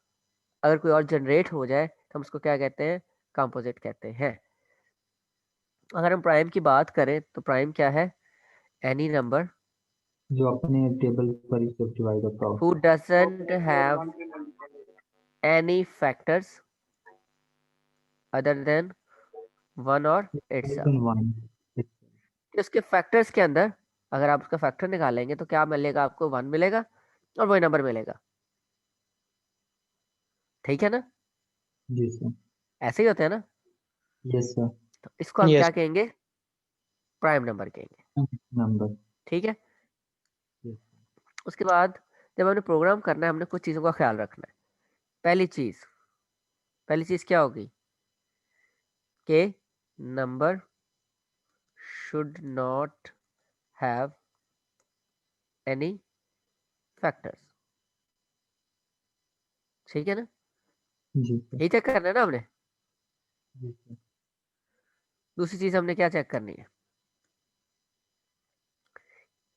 अगर कोई और जनरेट हो जाए तो हम उसको क्या कहते हैं, कंपोजिट कहते हैं। अगर हम प्राइम की बात करें तो प्राइम क्या है, एनी नंबर जो अपने टेबल पर ही सब डिवाइड होता हो, who doesn't have any factors other than one और इटसेल्फ। वन। उसके फैक्टर्स के अंदर अगर आप उसका फैक्टर निकालेंगे तो क्या मिलेगा, आपको 1 मिलेगा और वही नंबर मिलेगा, ठीक है ना। जी सर। ऐसे ही होते हैं ना। Yes sir. तो इसको हम Yes. क्या कहेंगे, प्राइम नंबर कहेंगे, नंबर। ठीक है। Yes. उसके बाद जब हमने प्रोग्राम करना है हमने कुछ चीज़ों का ख्याल रखना है। पहली चीज़ क्या होगी कि number should not have any factors, ठीक है ना। जी सर। यही चेक करना है ना हमने। जी सर। दूसरी चीज़ हमने क्या चेक करनी है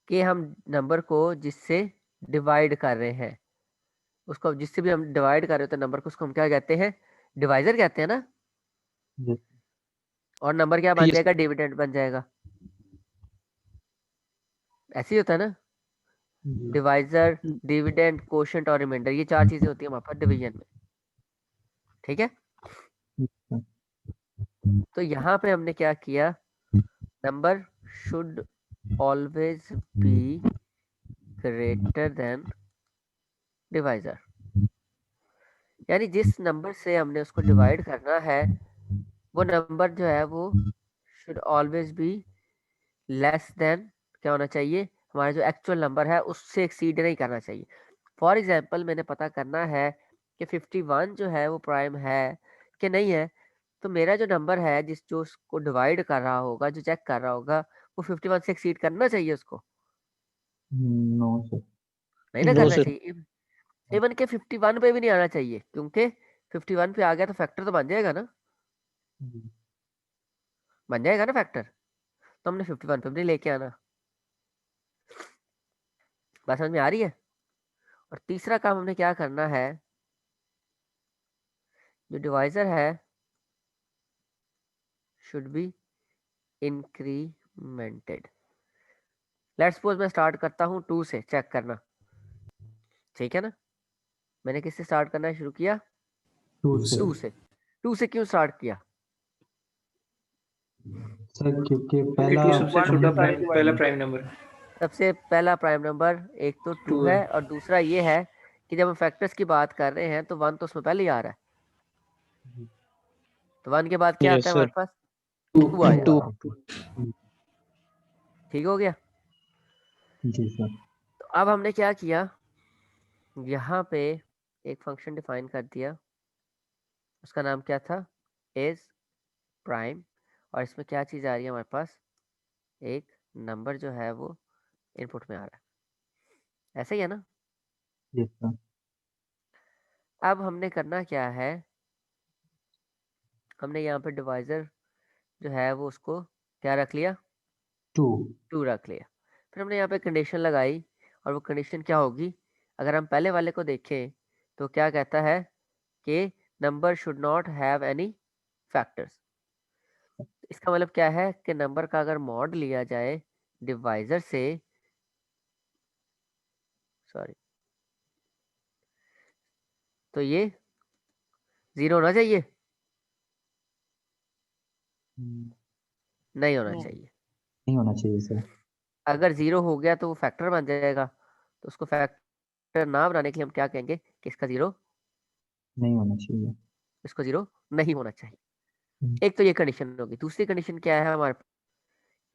कि हम नंबर को जिससे डिवाइड कर रहे हैं, उसको जिससे भी हम डिवाइड कर रहे होते हैं नंबर को, उसको हम क्या कहते हैं, डिवाइजर कहते हैं ना। Yes. और नंबर क्या बन Yes. जाएगा, डिविडेंड बन जाएगा। ऐसे ही होता है ना, जी। डिवाइजर, डिविडेंड, कोशेंट और रिमाइंडर, ये 4 चीजें होती है हमारे पास डिवीजन में, ठीक है। Yes, sir. तो यहाँ पे हमने क्या किया, number should always be greater than divisor, यानी जिस नंबर से हमने उसको डिवाइड करना है वो नंबर जो है वो should always be less than, क्या होना चाहिए, हमारा जो एक्चुअल नंबर है उससे एक्सीड नहीं करना चाहिए। फॉर एग्जांपल मैंने पता करना है कि 51 जो है वो प्राइम है कि नहीं है, तो मेरा जो नंबर है जो उसको डिवाइड कर रहा होगा, जो चेक कर रहा होगा, वो 51 से एक्सीड करना चाहिए उसको, No sir. नहीं ना No, करना sir. चाहिए। इवन के 51 पे भी नहीं आना चाहिए, क्योंकि 51 पे आ गया तो फैक्टर तो बन जाएगा ना, जी। बन जाएगा ना फैक्टर, तो हमने 51 पे भी नहीं लेके आना। बात समझ में आ रही है। और तीसरा काम हमने क्या करना है, जो डिवाइजर है should be incremented. Let's suppose मैं स्टार्ट करता हूँ 2 से, चेक करना, ठीक है ना। मैंने किससे स्टार्ट करना शुरू किया, 2 से। 2 से क्यों स्टार्ट किया, सर क्योंकि क्योंकि पहला 2 सबसे छोटा पहला प्राइम नंबर है। सबसे पहला प्राइम नंबर एक तो 2 2 है है। और दूसरा ये है कि जब हम फैक्टर्स की बात कर रहे हैं तो 1 तो उसमें पहले ही आ रहा है, तो 1 के बाद क्या Yes, आता है sir. हमारे पास, 2 आ Two. जाता है, ठीक हो गया। जी सर। तो अब हमने क्या किया, यहाँ पे एक फंक्शन डिफाइन कर दिया, उसका नाम क्या था, इज प्राइम, और इसमें क्या चीज़ आ रही है हमारे पास, एक नंबर जो है वो इनपुट में आ रहा है, ऐसा ही है ना। Yes sir. अब हमने करना क्या है, हमने यहाँ पे डिवाइजर जो है वो उसको क्या रख लिया, 2। रख लिया। फिर हमने यहाँ पे कंडीशन लगाई, और वो कंडीशन क्या होगी, अगर हम पहले वाले को देखें तो क्या कहता है कि number should not have any factors. इसका मतलब क्या है कि नंबर का अगर मॉड लिया जाए डिवाइजर से, सॉरी, तो ये 0 होना चाहिए, नहीं होना चाहिए। नहीं होना चाहिए सर। अगर 0 हो गया तो वो फैक्टर बन जाएगा, तो उसको फैक्टर ना बनाने के लिए हम क्या कहेंगे कि इसका 0 नहीं होना चाहिए। इसको 0 नहीं होना चाहिए। हम्म। एक तो ये कंडीशन होगी। दूसरी कंडीशन क्या है हमारे,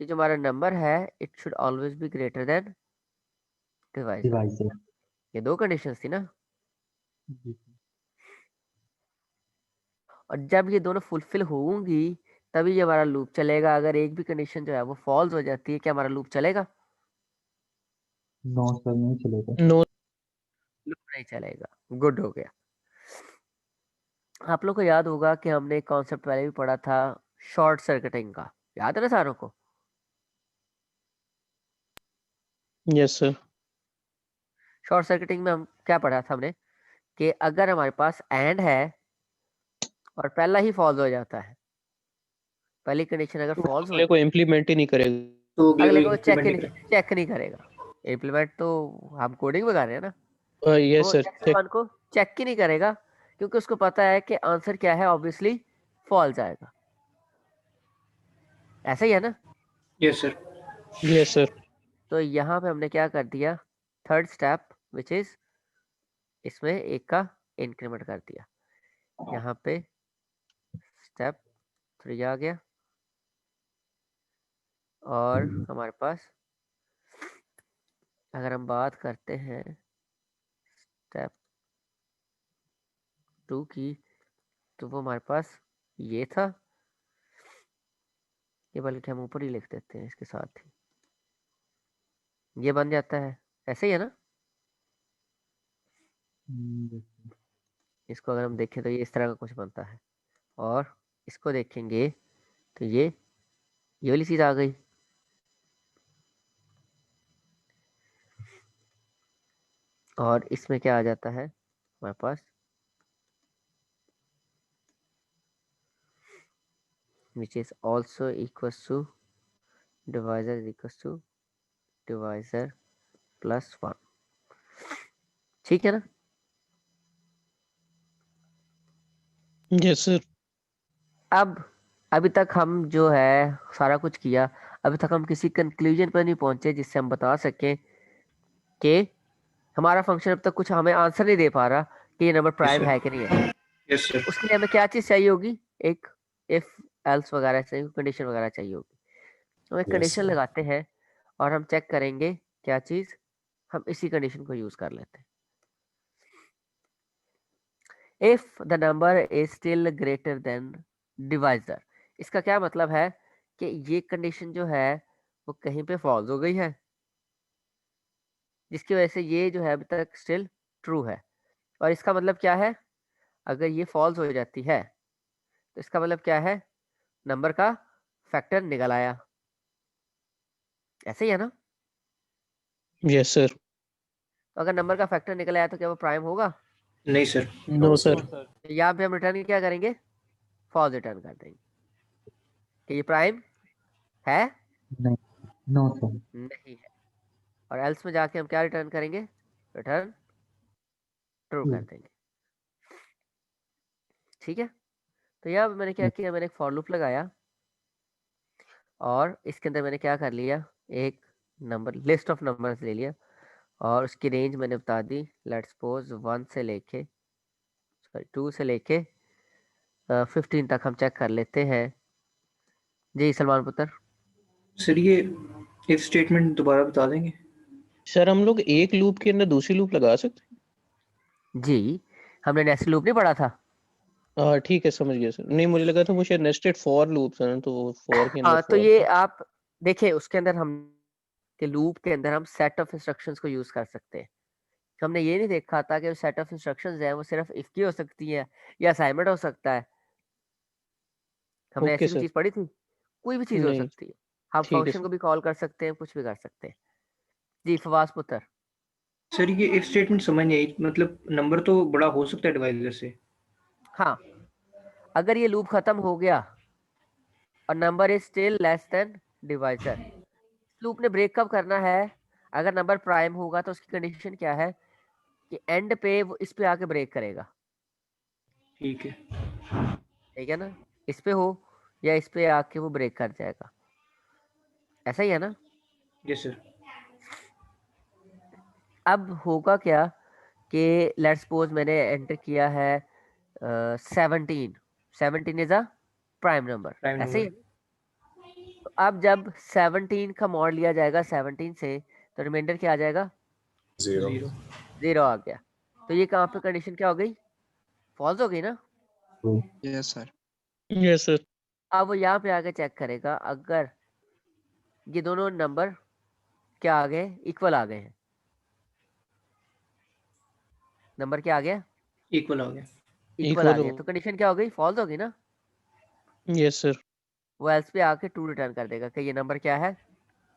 ये जो हमारा नंबर है it should always be greater than divisor. Divisor. ये दो कंडीशंस थी ना, और जब ये दोनों फुलफिल होंगी तभी ये हमारा लूप चलेगा। अगर एक भी कंडीशन जो है वो फॉल्स हो जाती है, क्या हमारा लूप चलेगा? नो सर, नहीं चलेगा। नो। लूप नहीं चलेगा। गुड हो गया। आप लोग को याद होगा कि हमने एक कॉन्सेप्ट पहले भी पढ़ा था शॉर्ट सर्किटिंग का, याद है ना सारों को? Yes sir. शॉर्ट सर्किटिंग में हम क्या पढ़ा था हमने कि अगर हमारे पास एंड है और पहला ही फॉल्स हो जाता है, पहली कंडीशन अगर फॉल्स हो अगले को इम्प्लीमेंट ही नहीं करेगा। तो अगले अगले को को implement नहीं करें। चेक नहीं करेगा। इम्प्लीमेंट तो हम कोडिंग में कर रहे हैं ना, यस वो सर, चेक। X1 को चेक ही नहीं करेगा क्योंकि उसको पता है कि आंसर क्या है, ऑब्वियसली फॉल्स आएगा। ऐसा ही है ना? Yes sir. Yes sir. तो यहाँ पे हमने क्या कर दिया, थर्ड स्टेप विच इज इसमें एक का इंक्रीमेंट कर दिया। यहाँ पे स्टेप 3 आ गया और हमारे पास अगर हम बात करते हैं स्टेप 2 की, तो वो हमारे पास ये था, ये बल्कि हम ऊपर ही लिख देते हैं इसके साथ ही, ये बन जाता है। ऐसे ही है ना? इसको अगर हम देखें तो ये इस तरह का कुछ बनता है, और इसको देखेंगे तो ये वाली चीज आ गई। और इसमें क्या आ जाता है हमारे पास, which is also equals to divisor is equals to divisor plus 1। ठीक है ना? Yes sir. अब अभी तक हम जो है सारा कुछ किया, अभी तक हम किसी कंक्लूजन पर नहीं पहुंचे जिससे हम बता सकें कि हमारा फंक्शन अब तक कुछ हमें आंसर नहीं दे पा रहा कि ये नंबर प्राइम sir. है कि नहीं है। Yes sir. उसके लिए हमें क्या चीज़ चाहिए होगी, एक इफ एल्स वगैरह चाहिए, कंडीशन वगैरह चाहिए होगी। हम एक Yes, कंडीशन sir. लगाते हैं और हम चेक करेंगे क्या चीज़, हम इसी कंडीशन को यूज़ कर लेते हैं। If the number is still greater than divisor, इसका क्या मतलब है कि ये कंडीशन जो है वो कहीं पे फॉल्स हो गई है, जिसकी वजह से ये जो है अभी तक स्टिल ट्रू है। और इसका मतलब क्या है, अगर ये फॉल्स हो जाती है तो इसका मतलब क्या है, नंबर का फैक्टर निकल आया। ऐसे ही है ना? Yes sir. तो अगर नंबर का फैक्टर निकल आया तो क्या वो प्राइम होगा? नहीं सर। No sir. यहाँ पे हम रिटर्न क्या करेंगे, फॉल्स रिटर्न कर देंगे कि ये प्राइम है नहीं, नो सर। नहीं है। और एल्स में जाके हम क्या रिटर्न करेंगे, रिटर्न ट्रू कर देंगे। ठीक है? तो यहाँ पे मैंने क्या किया, मैंने एक फॉर लूप लगाया और इसके अंदर मैंने क्या कर लिया, एक नंबर लिस्ट ऑफ नंबर्स ले लिया और उसकी रेंज मैंने बता दी। लेट्स सपोज 1 से लेके 2 से लेके 15 तक हम चेक कर लेते हैं। जी सलमान पुत्र। सर ये इफ स्टेटमेंट दोबारा बता देंगे? सर हम लोग एक लूप के अंदर दूसरी लूप लगा सकते जी हमने नेस्टेड लूप नहीं पढ़ा था? हैं? हाँ ठीक है, समझ गया सर। नहीं, मुझे लगा था वो शायद नेस्टेड फॉर लूप्स हैं, तो फॉर के अंदर हाँ तो फॉर। ये आप देखिए उसके अंदर हम के लूप के अंदर हम सेट ऑफ इंस्ट्रक्शंस को यूज कर सकते हैं। तो हमने ये नहीं देखा था कि सेट ऑफ इंस्ट्रक्शंस है वो सिर्फ इफ की हो सकती है या असाइनमेंट हो सकता है। हमने ओके ऐसी भी सर। चीज पढ़ी थी, कोई भी चीज हो नहीं, सकती है। हम ठीक है फंक्शन सर। को भी कॉल कर सकते हैं, कुछ भी कर सकते हैं। जी फवाज पुत्र। सर ये इफ स्टेटमेंट समझ नहीं आई, मतलब नंबर तो बड़ा हो सकता है डिवाइजर से। हाँ अगर ये लूप खत्म हो गया और number is still less than divisor, loop ने ब्रेक कब करना है, अगर नंबर प्राइम होगा तो उसकी कंडीशन क्या है कि एंड पे वो इस पे आके ब्रेक करेगा। ठीक है। ठीक है ना? इस पे हो या इस पे आके वो ब्रेक कर जाएगा। ऐसा ही है ना? Yes sir. अब होगा क्या कि लेट्स सपोज मैंने एंटर किया है 17 is a prime number, prime ऐसे ही नंबर। है। तो अब जब 17 का मॉड लिया जाएगा 17 से, तो रिमाइंडर क्या आ जाएगा? 0 0। 0 आ गया। तो ये कहाँ पे कंडीशन क्या हो गई? फॉल्स हो गई ना। Yes sir. Yes sir. अब वो यहाँ पे आके चेक करेगा, अगर ये दोनों नंबर क्या आ गए? इक्वल आ गए हैं। नंबर क्या आ गया? इक्वल हो गया। इक्वल आ इक्वल गया। हो। तो कंडीशन क्या हो गई? फॉल्स हो गई ना। Yes sir. वो एल्स पे आके ट्रू रिटर्न कर देगा कि ये नंबर क्या है?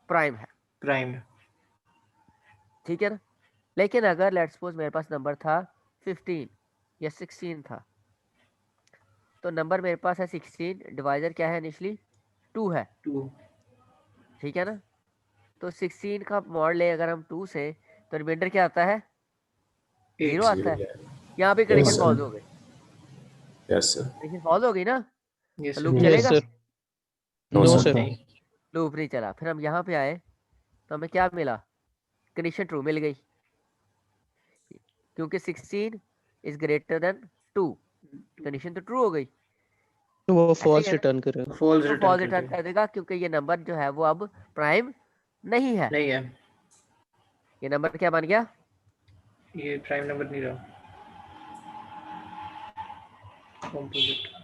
प्राइम है। प्राइम है। ठीक है ना। लेकिन अगर लेट्स सपोज मेरे पास नंबर था 15 या 16 था, तो नंबर मेरे पास है 16, डिवाइजर क्या है? इनिशियली 2 है। 2। ठीक है ना। तो 16 का मॉड ले अगर हम 2 से, तो रिमाइंडर क्या आता है? 0 8। आता 0 है। यहाँ पे Yes, कंडीशन sir. फॉल्स हो गई। Yes sir. कंडीशन फॉल्स हो गई ना। यस तो सर। लूप यस चलेगा? Sir. No no sir. Sir. नहीं। लूप नहीं चला। फिर हम यहाँ पे आए तो हमें क्या मिला? कंडीशन ट्रू मिल गई, क्योंकि 16 इज ग्रेटर देन 2। कंडीशन तो ट्रू हो गई। तो वो ऐसे ही फॉल्स है ना। रिटर्न करेगा। फॉल्स तो रिटर्न फॉल्स कर रिटर्न देगा। कर देगा, क्योंकि ये नंबर जो है वो अब प्राइम नहीं है। नहीं है, ये नंबर क्या बन गया? ये प्राइम नंबर नहीं रहा। कंपोजिट।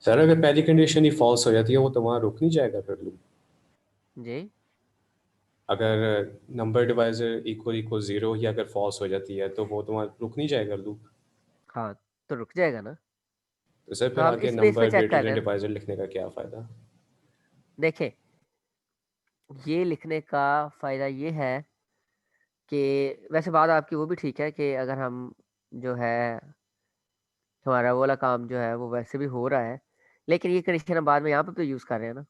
सर अगर पहली कंडीशन ही फॉल्स हो जाती है वो तो वहाँ रुक नहीं जाएगा फिर लूप? जी। अगर नंबर डिवाइजर इक्वल 0 ही अगर फॉल्स हो जाती है तो वो तो वहाँ रुक नहीं जाएगा लूप? हाँ, तो रुक जाएगा ना। तो सर तो फिर हम आगे इस बेस पे नंबर चेक ग्रेटर कर रहे देन हैं ना। डिवाइजर लिखने का क्या फायदा? देखें, ये लिखने का फायदा ये है कि वैसे बात आपकी वो भी ठीक है कि अगर हम जो है हमारा वो वाला काम जो है वो वैसे भी हो रहा है, लेकिन ये कंडीशन हम बाद में यहाँ पे तो यूज़ कर रहे हैं ना।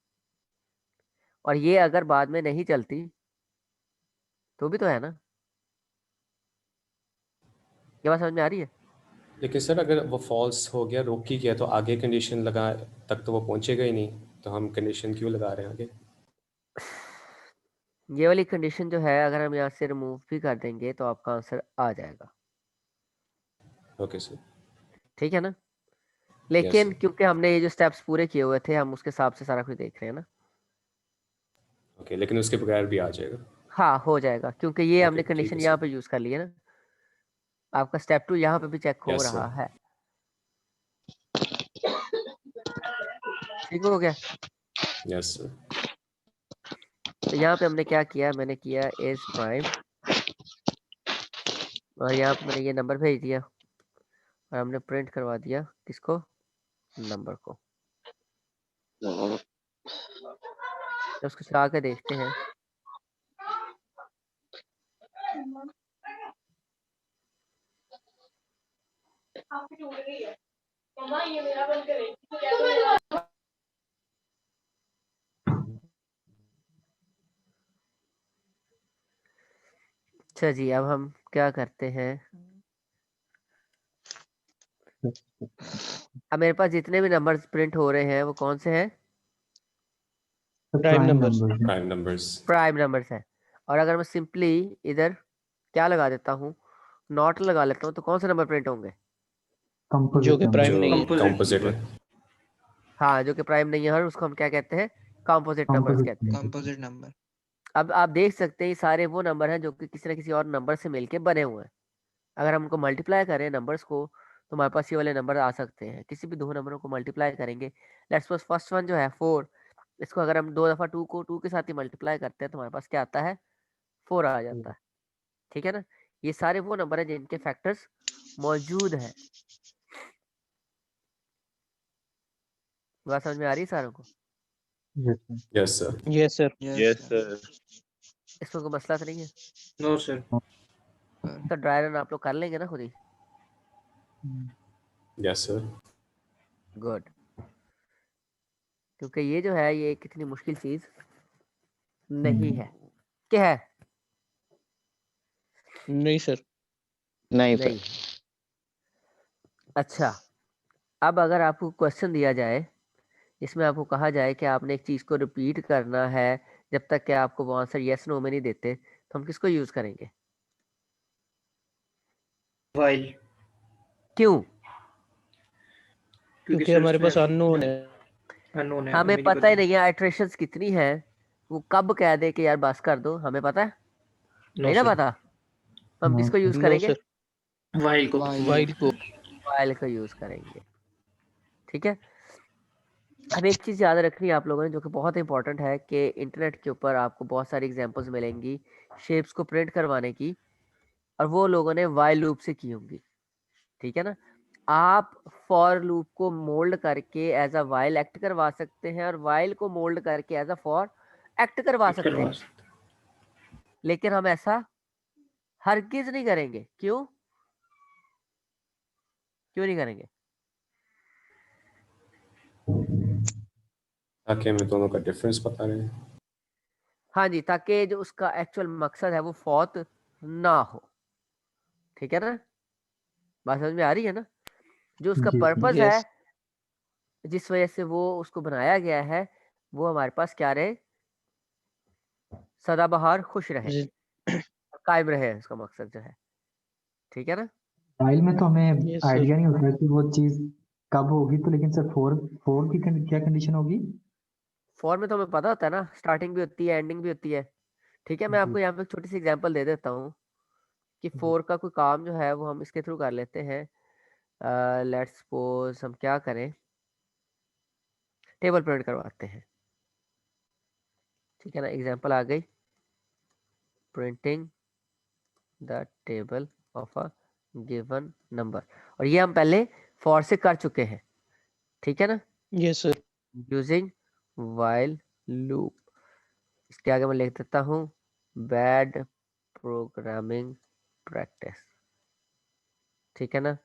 और ये अगर बाद में नहीं चलती तो भी तो है ना। ये बात समझ में आ रही है? लेकिन सर अगर वो फॉल्स हो गया, रुक ही गया, तो आगे कंडीशन लगा तक तो वो पहुंचेगा ही नहीं, तो हम कंडीशन क्यों लगा रहे हैं आगे? ये वाली कंडीशन जो है अगर हम यहाँ से रिमूव भी कर देंगे तो आपका आंसर आ जाएगा। Okay sir. ठीक है ना। यस लेकिन सर। क्योंकि हमने ये जो स्टेप्स पूरे किए हुए थे, हम उसके हिसाब से सारा कुछ देख रहे हैं ना। ओके, लेकिन उसके बगैर भी आ जाएगा? हाँ, हो जाएगा, क्योंकि ये ओके हमने ठीक कंडीशन है यहाँ सर। पे यूज़ कर ली है ना। आपका स्टेप 2 यहाँ पे भी चेक हो यस रहा सर। है। ठीक हो गया। Yes sir. तो यहाँ पे हमने क्या किया? मैंने किया इज प्राइम, और यहाँ पे मैंने ये नंबर भेज दिया और हमने प्रिंट करवा दिया किसको? नंबर को। तो उसको चला के देखते हैं। अच्छा जी, अब हम क्या करते हैं? अब मेरे पास जितने भी नंबर्स प्रिंट हो रहे हैं वो कौन से हैं? Prime numbers. Prime numbers. Prime numbers हैं। और अगर मैं सिंपली इधर क्या लगा देता हूँ, नॉट लगा लेता हूँ, तो कौन से नंबर प्रिंट होंगे? जो कि प्राइम जो नहीं है। कंपोजिट है। हाँ, जो कि प्राइम नहीं है, और उसको हम क्या कहते हैं? कंपोजिट नंबर्स कहते हैं। Composite number. अब आप देख सकते हैं ये सारे वो नंबर हैं जो कि किसी न किसी और नंबर से मिलके बने हुए हैं। अगर हम उनको मल्टीप्लाई करें नंबर्स को, तो हमारे पास ये वाले नंबर आ सकते हैं। किसी भी दो नंबरों को मल्टीप्लाई करेंगे, लेट्स सपोज फर्स्ट वन जो है 4, इसको अगर हम 2 दफ़ा 2 को 2 के साथ ही मल्टीप्लाई करते हैं तो हमारे पास क्या आता है? 4 आ जाता है। ठीक है ना। ये सारे वो नंबर हैं जिनके फैक्टर्स मौजूद हैं। बात समझ में आ रही है सारों को? Yes sir. Yes sir. Yes sir. इसमें कोई मसला तो नहीं है? No sir. तो ड्राई रन आप लोग कर लेंगे ना खुद ही? Yes sir. गुड। क्योंकि ये जो है ये कितनी मुश्किल चीज नहीं है। क्या है? नहीं सर। नहीं नहीं। सर। अच्छा, अब अगर आपको क्वेश्चन दिया जाए इसमें आपको कहा जाए कि आपने एक चीज़ को रिपीट करना है जब तक कि आपको वो आंसर यस नो में नहीं देते, तो हम किसको यूज़ करेंगे? वाइल, क्यों? क्योंकि हमारे पास अननोन है। अननोन है, हमें नहीं पता ही नहीं है आइटरेशंस कितनी है, वो कब कह दे कि यार बस कर दो, हमें पता है नो नहीं ना सर, पता। हम No, किसको यूज़ नो करेंगे? सर, वाइल को। वाइल को। वाइल को यूज़ करेंगे। ठीक है। अब एक चीज़ याद रखनी है आप लोगों ने, जो कि बहुत इंपॉर्टेंट है, कि इंटरनेट के ऊपर आपको बहुत सारी एग्जांपल्स मिलेंगी शेप्स को प्रिंट करवाने की, और वो लोगों ने वाइल लूप से की होंगी। ठीक है ना। आप फॉर लूप को मोल्ड करके एज अ वाइल एक्ट करवा सकते हैं, और वाइल को मोल्ड करके एज अ फॉर एक्ट करवा सकते हैं, लेकिन हम ऐसा हरगिज नहीं करेंगे। क्यों नहीं करेंगे? ताकि हमें दोनों का डिफरेंस पता रहे। हाँ जी, ताकि जो उसका एक्चुअल मकसद है वो फौत ना हो। ठीक है ना, बात समझ में आ रही है ना? जो उसका जी पर्पस Yes. है, जिस वजह से वो उसको बनाया गया है, वो हमारे पास क्या रहे, सदाबहार खुश रहे, जी- कायम रहे, उसका मकसद जो है। ठीक है ना। फाइल में तो हमें यस सर। आइडिया नहीं होता कि वो चीज कब होगी, तो लेकिन सर फोर फोर की क्या कंडीशन होगी? फॉर में तो हमें पता होता है ना, स्टार्टिंग भी होती है, एंडिंग भी होती है। ठीक है, मैं जी आपको यहाँ पे एक छोटी सी एग्जांपल दे देता हूँ कि फोर का कोई काम जो है वो हम इसके थ्रू कर लेते हैं। लेट्स सपोज हम क्या करें, टेबल प्रिंट करवाते हैं। ठीक है ना, एग्जांपल आ गई, printing the table of a given number, और ये हम पहले फॉर से कर चुके हैं। ठीक है ना, yes sir. Using while loop. इसके आगे मैं लिख देता हूँ बैड प्रोग्रामिंग प्रैक्टिस। ठीक है ना,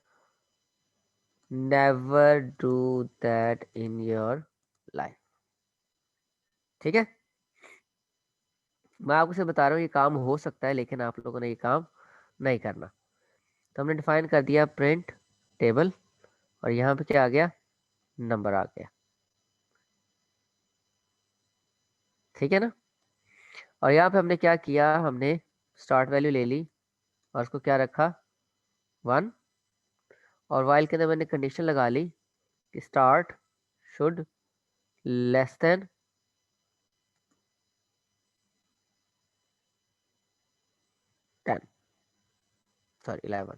never do that in your life. ठीक है, मैं आपको से बता रहा हूँ ये काम हो सकता है, लेकिन आप लोगों ने ये काम नहीं करना। तो हमने डिफाइन कर दिया प्रिंट टेबल, और यहाँ पे क्या आ गया, नंबर आ गया। ठीक है ना, और यहाँ पे हमने क्या किया, हमने स्टार्ट वैल्यू ले ली और उसको क्या रखा, 1, और वाइल के अंदर मैंने कंडीशन लगा ली कि start should less than 10, sorry 11,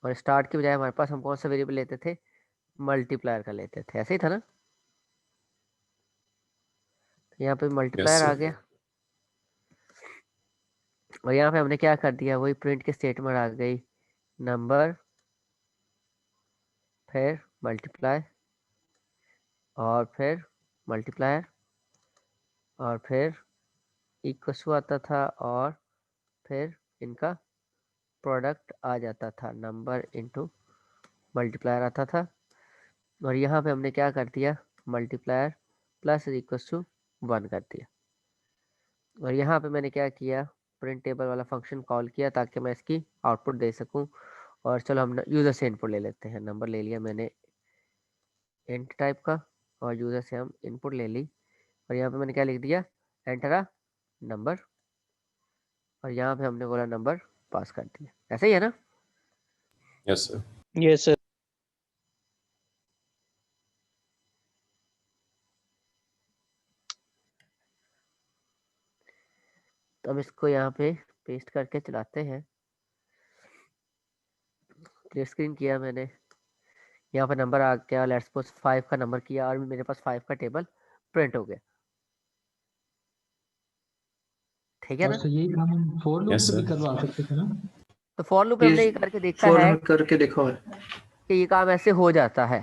और स्टार्ट की बजाय हमारे पास हम कौन सा वेरिएबल लेते थे, मल्टीप्लायर का लेते थे, ऐसे ही था ना। तो यहाँ पे मल्टीप्लायर यस आ सर। गया, और यहाँ पे हमने क्या कर दिया, वही प्रिंट के स्टेटमेंट आ गई, नंबर फिर मल्टीप्लाई और फिर मल्टीप्लायर और फिर इक्वस आता था, और फिर इनका प्रोडक्ट आ जाता था, नंबर इनटू मल्टीप्लायर आता था। और यहाँ पे हमने क्या कर दिया, मल्टीप्लायर प्लस इक्वस टू 1 कर दिया। और यहाँ पे मैंने क्या किया, प्रिंट टेबल वाला फंक्शन कॉल किया ताकि मैं इसकी आउटपुट दे सकूँ। और चलो हम यूज़र से इनपुट ले लेते हैं, नंबर ले लिया मैंने इंट टाइप का, और यूज़र से हम इनपुट ले ली, और यहाँ पे मैंने क्या लिख दिया, एंटर अ नंबर, और यहाँ पे हमने बोला नंबर पास कर दिया। ऐसा ही है ना। Yes sir. Yes sir. तो हम इसको यहाँ पे पेस्ट करके चलाते हैं। क्लियर स्क्रीन किया मैंने, यहाँ पे नंबर आ गया, लेट्स सपोज 5 का नंबर किया, और मेरे पास 5 का टेबल प्रिंट हो गया। ठीक है और ना। सर यही काम हम फोर लूप यस से भी सर। करवा सकते थे ना? तो फॉर लूप में हमने ये करके देखा फॉर है में करके देखा हुआ है। कि ये काम ऐसे हो जाता है।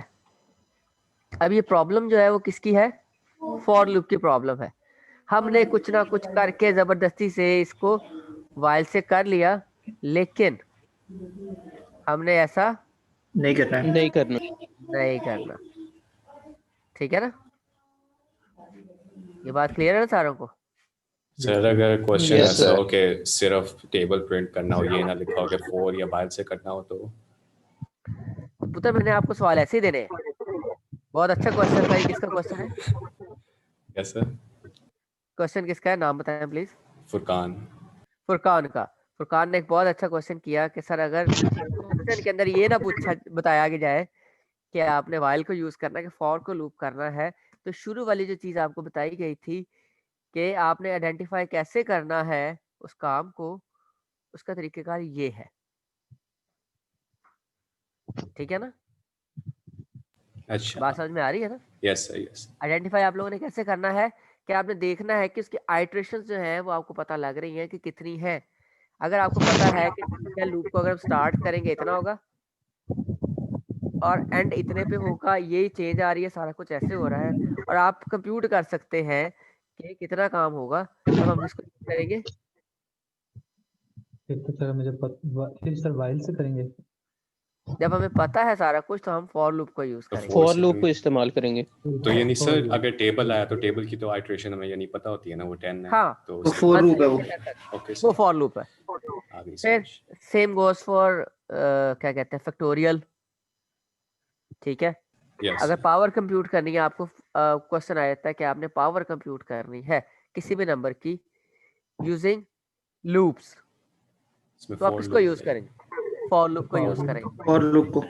अब ये प्रॉब्लम जो है वो किसकी है, फॉर लूप की प्रॉब्लम है। हमने कुछ ना कुछ करके जबरदस्ती से इसको वाइल से कर लिया, लेकिन हमने ऐसा नहीं करना है। नहीं करना। नहीं करना। ठीक है ना, ये बात क्लियर है ना सारों को? सर अगर क्वेश्चन Yes, ऐसा sir. हो कि सिर्फ टेबल प्रिंट करना हो, ये ना लिखा हो कि 4 या बाइल से करना हो, तो पुत्र मैंने आपको सवाल ऐसे ही देने हैं, बहुत अच्छा क्वेश्चन था। ये किसका क्वेश्चन है? Yes sir. क्वेश्चन किसका है, नाम बताएं प्लीज। फुरकान। फुरकान का। फुरकान ने एक बहुत अच्छा क्वेश्चन किया कि सर अगर क्वेश्चन के अंदर ये ना पूछा बताया कि जाए कि आपने वाइल को यूज करना है कि फॉर को लूप करना है, तो शुरू वाली जो चीज आपको बताई गई थी कि आपने आइडेंटिफाई कैसे करना है उस काम को, उसका तरीकेकार ये है। ठीक है ना? अच्छा। बात समझ में आ रही है ना? Yes sir yes. आइडेंटिफाई आप लोगों ने कैसे करना है कि आपने देखना है कि उसकी आइट्रेशंस जो है वो आपको पता लग रही हैं कि कितनी है। अगर आपको पता है कि लूप को अगर हम स्टार्ट करेंगे इतना होगा और एंड इतने पे होगा, ये चेंज आ रही है, सारा कुछ ऐसे हो रहा है, और आप कंप्यूट कर सकते हैं कि कितना काम होगा, तब हम इसको करेंगे। फिर तो सर फिर सर वाइल से करेंगे। जब हमें पता है सारा कुछ तो हम फॉर लूप को यूज तो करेंगे। फॉर लूप को इस्तेमाल करेंगे। तो यानी सर अगर टेबल आया तो टेबल की तो आइट्रेशन हमें यानी पता होती है ना, वो 10 है। हाँ, तो वो फॉर लूप है वो। ओके वो सर। फॉर लूप है। आ गई फिर समझ। सेम गोज फॉर क्या कहते हैं, फैक्टोरियल। ठीक है? यस अगर सर। पावर कंप्यूट करनी है आपको, क्वेश्चन आ जाता है कि आपने पावर कंप्यूट करनी है किसी भी नंबर की यूजिंग लूप्स, इसमें तो आप फॉर किसको लूप यूज करेंगे? फॉर लूप को यूज फॉर करेंगे। फॉर लूप को।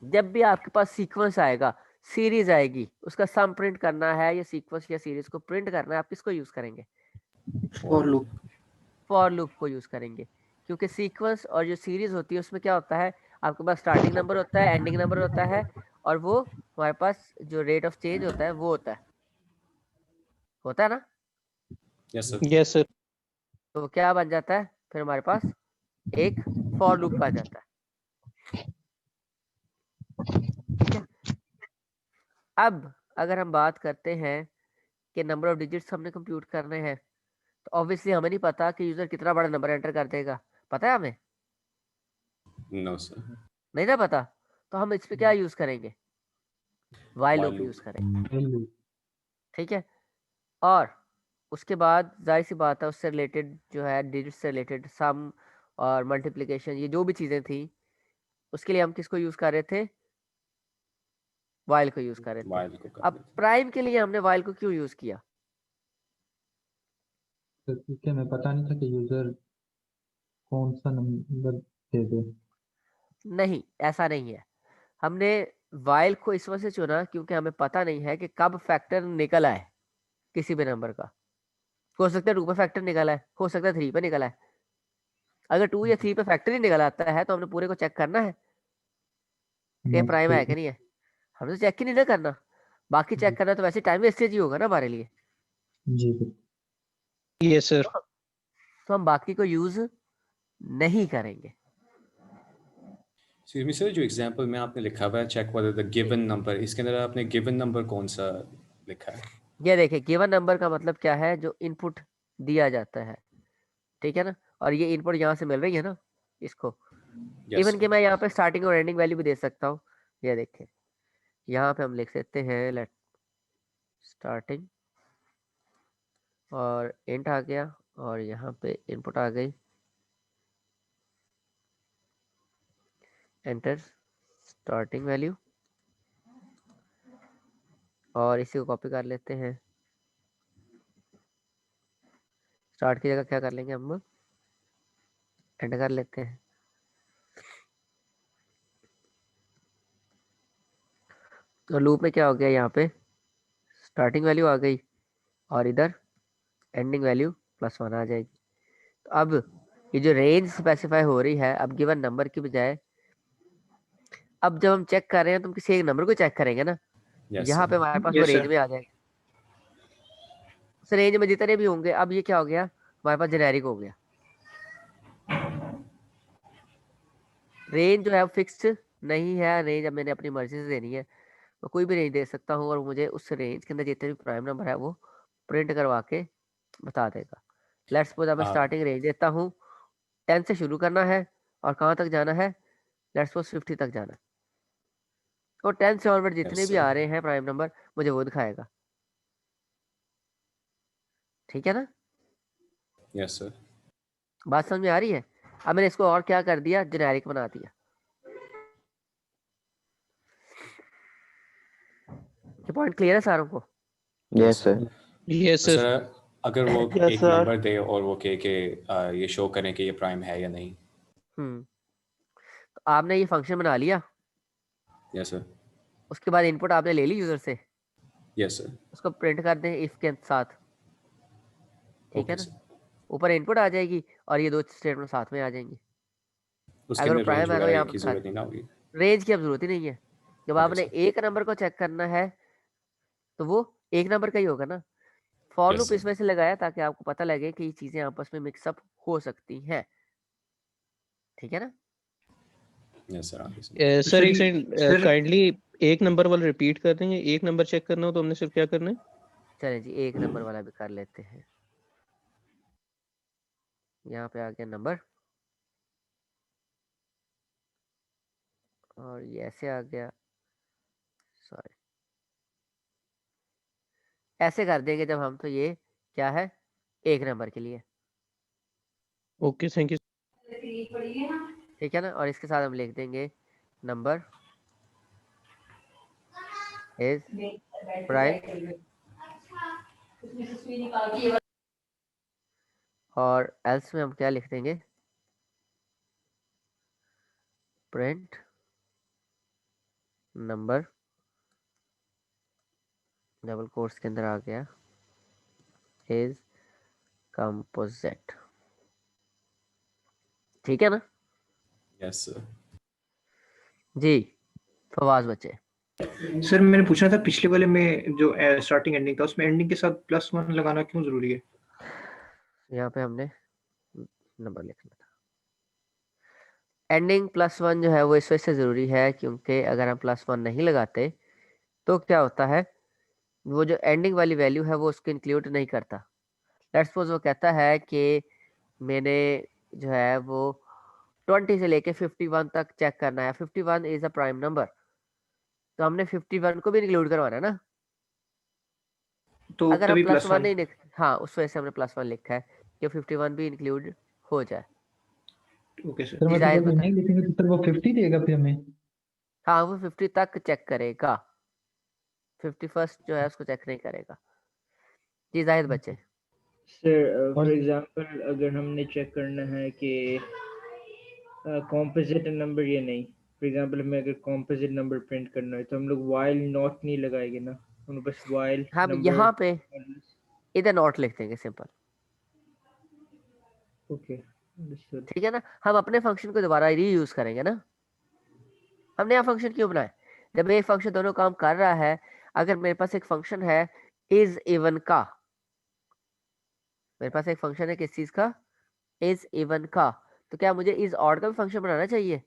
जब भी आपके पास सीक्वेंस आएगा, सीरीज आएगी, उसका सम प्रिंट करना है या सीक्वेंस या सीरीज को प्रिंट करना है, आप किसको यूज करेंगे? For loop. फॉर लूप को यूज करेंगे। क्योंकि सीक्वेंस और जो सीरीज होती है उसमें क्या होता है, आपके पास स्टार्टिंग नंबर होता है, एंडिंग नंबर होता है, और वो हमारे पास जो रेट ऑफ चेंज होता है वो होता है ना? Yes sir. Yes sir. तो क्या बन जाता है फिर हमारे पास एक फॉर लूप आ जाता है। ठीक है? अब अगर हम बात करते हैं कि नंबर ऑफ डिजिट्स हमने कंप्यूट करने हैं, तो ऑब्वियसली हमें नहीं पता कि यूजर कितना बड़ा नंबर एंटर कर देगा। पता है हमें? No sir. नहीं ना पता। तो हम इस पे क्या यूज करेंगे? While while loop use loop. करेंगे। ठीक है? और उसके बाद जाहिर सी बात है उससे रिलेटेड जो है डिजिट से रिलेटेड सम और मल्टीप्लिकेशन, ये जो भी चीज़ें थी, उसके लिए हम किसको यूज़ कर रहे थे? वाइल को यूज़ कर रहे थे। वाइल को कर अब देते हैं। प्राइम के लिए हमने वाइल को क्यों यूज़ किया? तो क्योंकि हमें पता नहीं था कि यूजर कौन सा नंबर दे दे। नहीं, ऐसा नहीं है। हमने वाइल को इस वजह से चुना क्योंकि हमें पता नहीं है कि कब फैक्टर निकल आए किसी भी नंबर का। हो सकता है 2 पे फैक्टर निकला है, हो सकता है 3 पे निकला है। अगर 2 या 3 पे फैक्टर ही निकल आता है तो हमने पूरे को चेक करना है कि नहीं प्राइम है ठीक कि नहीं है। हमने तो चेक ही नहीं ना करना। बाकी चेक करना तो वैसे टाइम वेस्टेज ही होगा ना हमारे लिए। जी यस सर। तो हम बाकी को यूज नहीं करेंगे। एक्सक्यूज मी सर, जो एग्जांपल में आपने लिखा हुआ है check whether the given number, इसके अंदर आपने गिवन नंबर कौन सा लिखा है? ये देखिए, गिवन नंबर का मतलब क्या है? जो इनपुट दिया जाता है। ठीक है ना? और ये इनपुट यहाँ से मिल रही है ना इसको। यस इवन कि सर। मैं यहाँ पे स्टार्टिंग और एंडिंग वैल्यू भी दे सकता हूँ। ये देखिए, यहाँ पे हम लिख सकते हैं लेट स्टार्टिंग और इंट आ गया, और यहाँ पे इनपुट आ गई, एंटर स्टार्टिंग वैल्यू, और इसी को कॉपी कर लेते हैं। स्टार्ट की जगह क्या कर लेंगे हम, एंड कर लेते हैं। तो लूप में क्या हो गया, यहाँ पे स्टार्टिंग वैल्यू आ गई और इधर एंडिंग वैल्यू +1 आ जाएगी। तो अब ये जो रेंज स्पेसिफाई हो रही है, अब गिवन नंबर की बजाय, अब जब हम चेक कर रहे हैं तो हम किसी एक नंबर को चेक करेंगे ना, यस यहाँ पे सर। हमारे पास वो यस रेंज सर। में आ जाएगा। उस रेंज में जितने भी होंगे, अब ये क्या हो गया, हमारे पास जेनेरिक हो गया। रेंज जो है फिक्स्ड नहीं है, रेंज अब मैंने अपनी मर्जी से देनी है। मैं कोई भी रेंज दे सकता हूँ और मुझे उस रेंज के अंदर जितने भी प्राइम नंबर है वो प्रिंट करवा के बता देगा। लेट्स सपोज अब मैं स्टार्टिंग रेंज देता हूँ, 10 से शुरू करना है और कहाँ तक जाना है, लेट्स सपोज 50 तक जाना है। और 10 से ऑनवर्ड जितने यस भी आ सर। रहे हैं प्राइम नंबर, मुझे वो दिखाएगा। ठीक है ना? Yes sir. बात समझ में आ रही है? अब मैंने इसको और क्या कर दिया, जेनेरिक बना दिया। पॉइंट क्लियर है सारों को? Yes sir. यस तो सर। सर अगर वो Yes, एक sir. नंबर दे और वो कहे कि ये शो करें कि ये प्राइम है या नहीं। तो आपने ये फंक्शन बना लिया, यस सर। उसके बाद इनपुट आपने ले ली यूजर से, यस सर। उसको प्रिंट कर दें इफ के साथ, ठीक है ओके ना? सर। ऊपर इनपुट आ जाएगी और ये दो स्टेटमेंट साथ में आ जाएंगी। उसके अगर वो अंदर रेंज प्राइम है तो वगैरह यहाँ की पर जरूरत नहीं ना होगी। रेंज की अब जरूरत ही नहीं है। जब ओके आपने सर। एक नंबर को चेक करना है तो वो एक नंबर का ही होगा ना। For yes loop sir. इसमें से लगाया ताकि आपको पता लगे कि ये चीजें आपस में मिक्सअप हो सकती हैं, ठीक है ना? यस सर आगे सर। सर सर एक ये सेकंड, सर काइंडली एक नंबर वाला रिपीट कर देंगे। एक नंबर चेक करना हो तो हमने सिर्फ क्या करना है? चलें जी, एक नंबर वाला भी कर लेते हैं। यहाँ पे आ गया नंबर और ये ऐसे आ गया, सॉरी ऐसे कर देंगे जब हम, तो ये क्या है, एक नंबर के लिए, ओके थैंक यू। ठीक है ना? और इसके साथ हम लिख देंगे नंबर इज प्राइम, और एल्स में हम क्या लिख देंगे, प्रिंट नंबर डबल कोट्स के अंदर आ गया इज कंपोजिट, ठीक है ना यस सर। जी? फवाज बच्चे, सर मैंने पूछना था पिछले वाले में जो स्टार्टिंग एंडिंग था उसमें एंडिंग के साथ +1 लगाना क्यों जरूरी है? यहाँ पे हमने नंबर लिखना था। एंडिंग +1 जो है वो इस वजह से ज़रूरी है क्योंकि अगर हम +1 नहीं लगाते तो क्या होता है, वो जो एंडिंग वाली वैल्यू है वो उसको इंक्लूड नहीं करता। लेट्स सपोज वो कहता है कि मैंने जो है वो 20 से लेके 51 तक चेक करना है, 51 इज अ प्राइम नंबर, तो हमने 51 को भी इंक्लूड करवाना है ना। तो अगर हम तभी +1 +1। नहीं लिख, हाँ उस वजह से हमने +1 लिखा है कि 51 भी इंक्लूड हो जाए। Okay sir. सर जी मतलब जाहिर अगर बता, नहीं लिखेंगे तो सर वो 50 देगा फिर हमें? हाँ वो 50 तक चेक करेगा, 51st जो है उसको चेक नहीं करेगा। जी जाहिद बच्चे, सर और फॉर एग्जांपल अगर हमने चेक करना है कि कॉम्पोजिट नंबर या नहीं, फॉर एग्जांपल हमें अगर कॉम्पोजिट नंबर प्रिंट करना है तो हम लोग वाइल नॉट नहीं लगाएंगे ना, हम बस वाइल हम नंबर। यहाँ पे इधर नॉट लिख देंगे सिंपल, ओके अंडरस्टूड। ठीक है ना? हम अपने फंक्शन को दोबारा रीयूज करेंगे ना। हमने यहाँ फंक्शन क्यों बनाया? जब एक फंक्शन दोनों काम कर रहा है, अगर मेरे पास एक फंक्शन है इज इवन का, मेरे पास एक फंक्शन है किस चीज का, इज इवन का, तो क्या मुझे इज ऑड का भी फंक्शन बनाना चाहिए?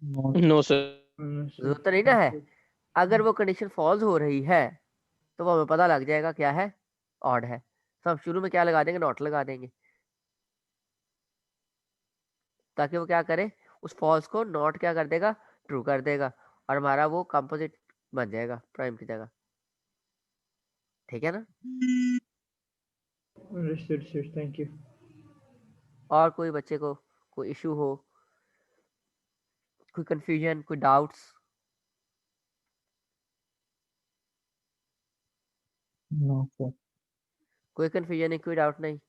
नॉट। No sir. जरूरत तो नहीं ना है। अगर वो कंडीशन फॉल्स हो रही है तो वो हमें पता लग जाएगा क्या है, ऑड है, तो हम शुरू में क्या लगा देंगे, नॉट लगा देंगे, ताकि वो क्या करे, उस फॉल्स को नॉट क्या कर देगा, ट्रू कर देगा, और हमारा वो कंपोजिट बन जाएगा प्राइम की जगह, ठीक है ना? Understood sir, thank you. और कोई बच्चे को कोई इशू हो, कोई कंफ्यूजन, कोई डाउट्स? No sir. कोई कंफ्यूजन नहीं, कोई डाउट नहीं?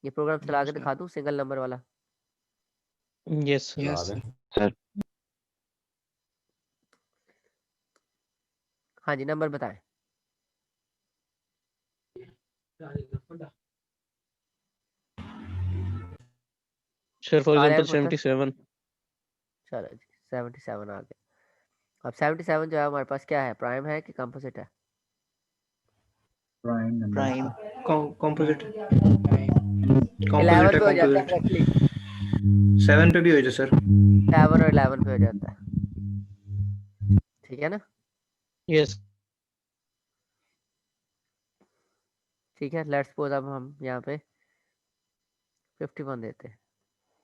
ये प्रोग्राम चला के दिखा दूं सिंगल नंबर वाला? Yes sir. चला दें। सर हाँ जी, नंबर बताएं। सर फॉर आ एग्जांपल जाएगा पुत्र, 77। चलो जी 77 आ गया। अब 77 जो है हमारे पास क्या है, प्राइम है कि कंपोजिट है? Prime number prime. कंपोजिट 11 है पे हो जाता है कंपोजिट। एक्चुअली, 7 पे भी हो जाए सर। 7 और 11 पे हो जाता है, ठीक है ना? यस ठीक है, लेट्स सपोज अब हम यहाँ पे 51 देते हैं।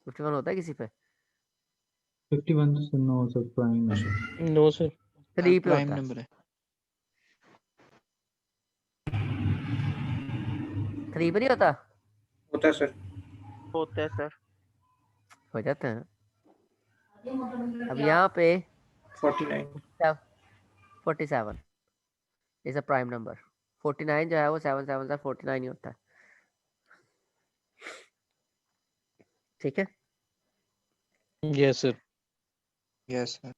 51 होता है किसी पे? 51 तो sir no sir prime number. No sir. 3 पे प्राइम होता है, नंबर है। 3 पे नहीं होता? होता है सर। होता है सर। हो जाता है। अब यहाँ पे 49। 47, इज अ प्राइम नंबर। 49 जो है वो 7 7 49 ही होता है। ठीक है, यस सर। Yes sir.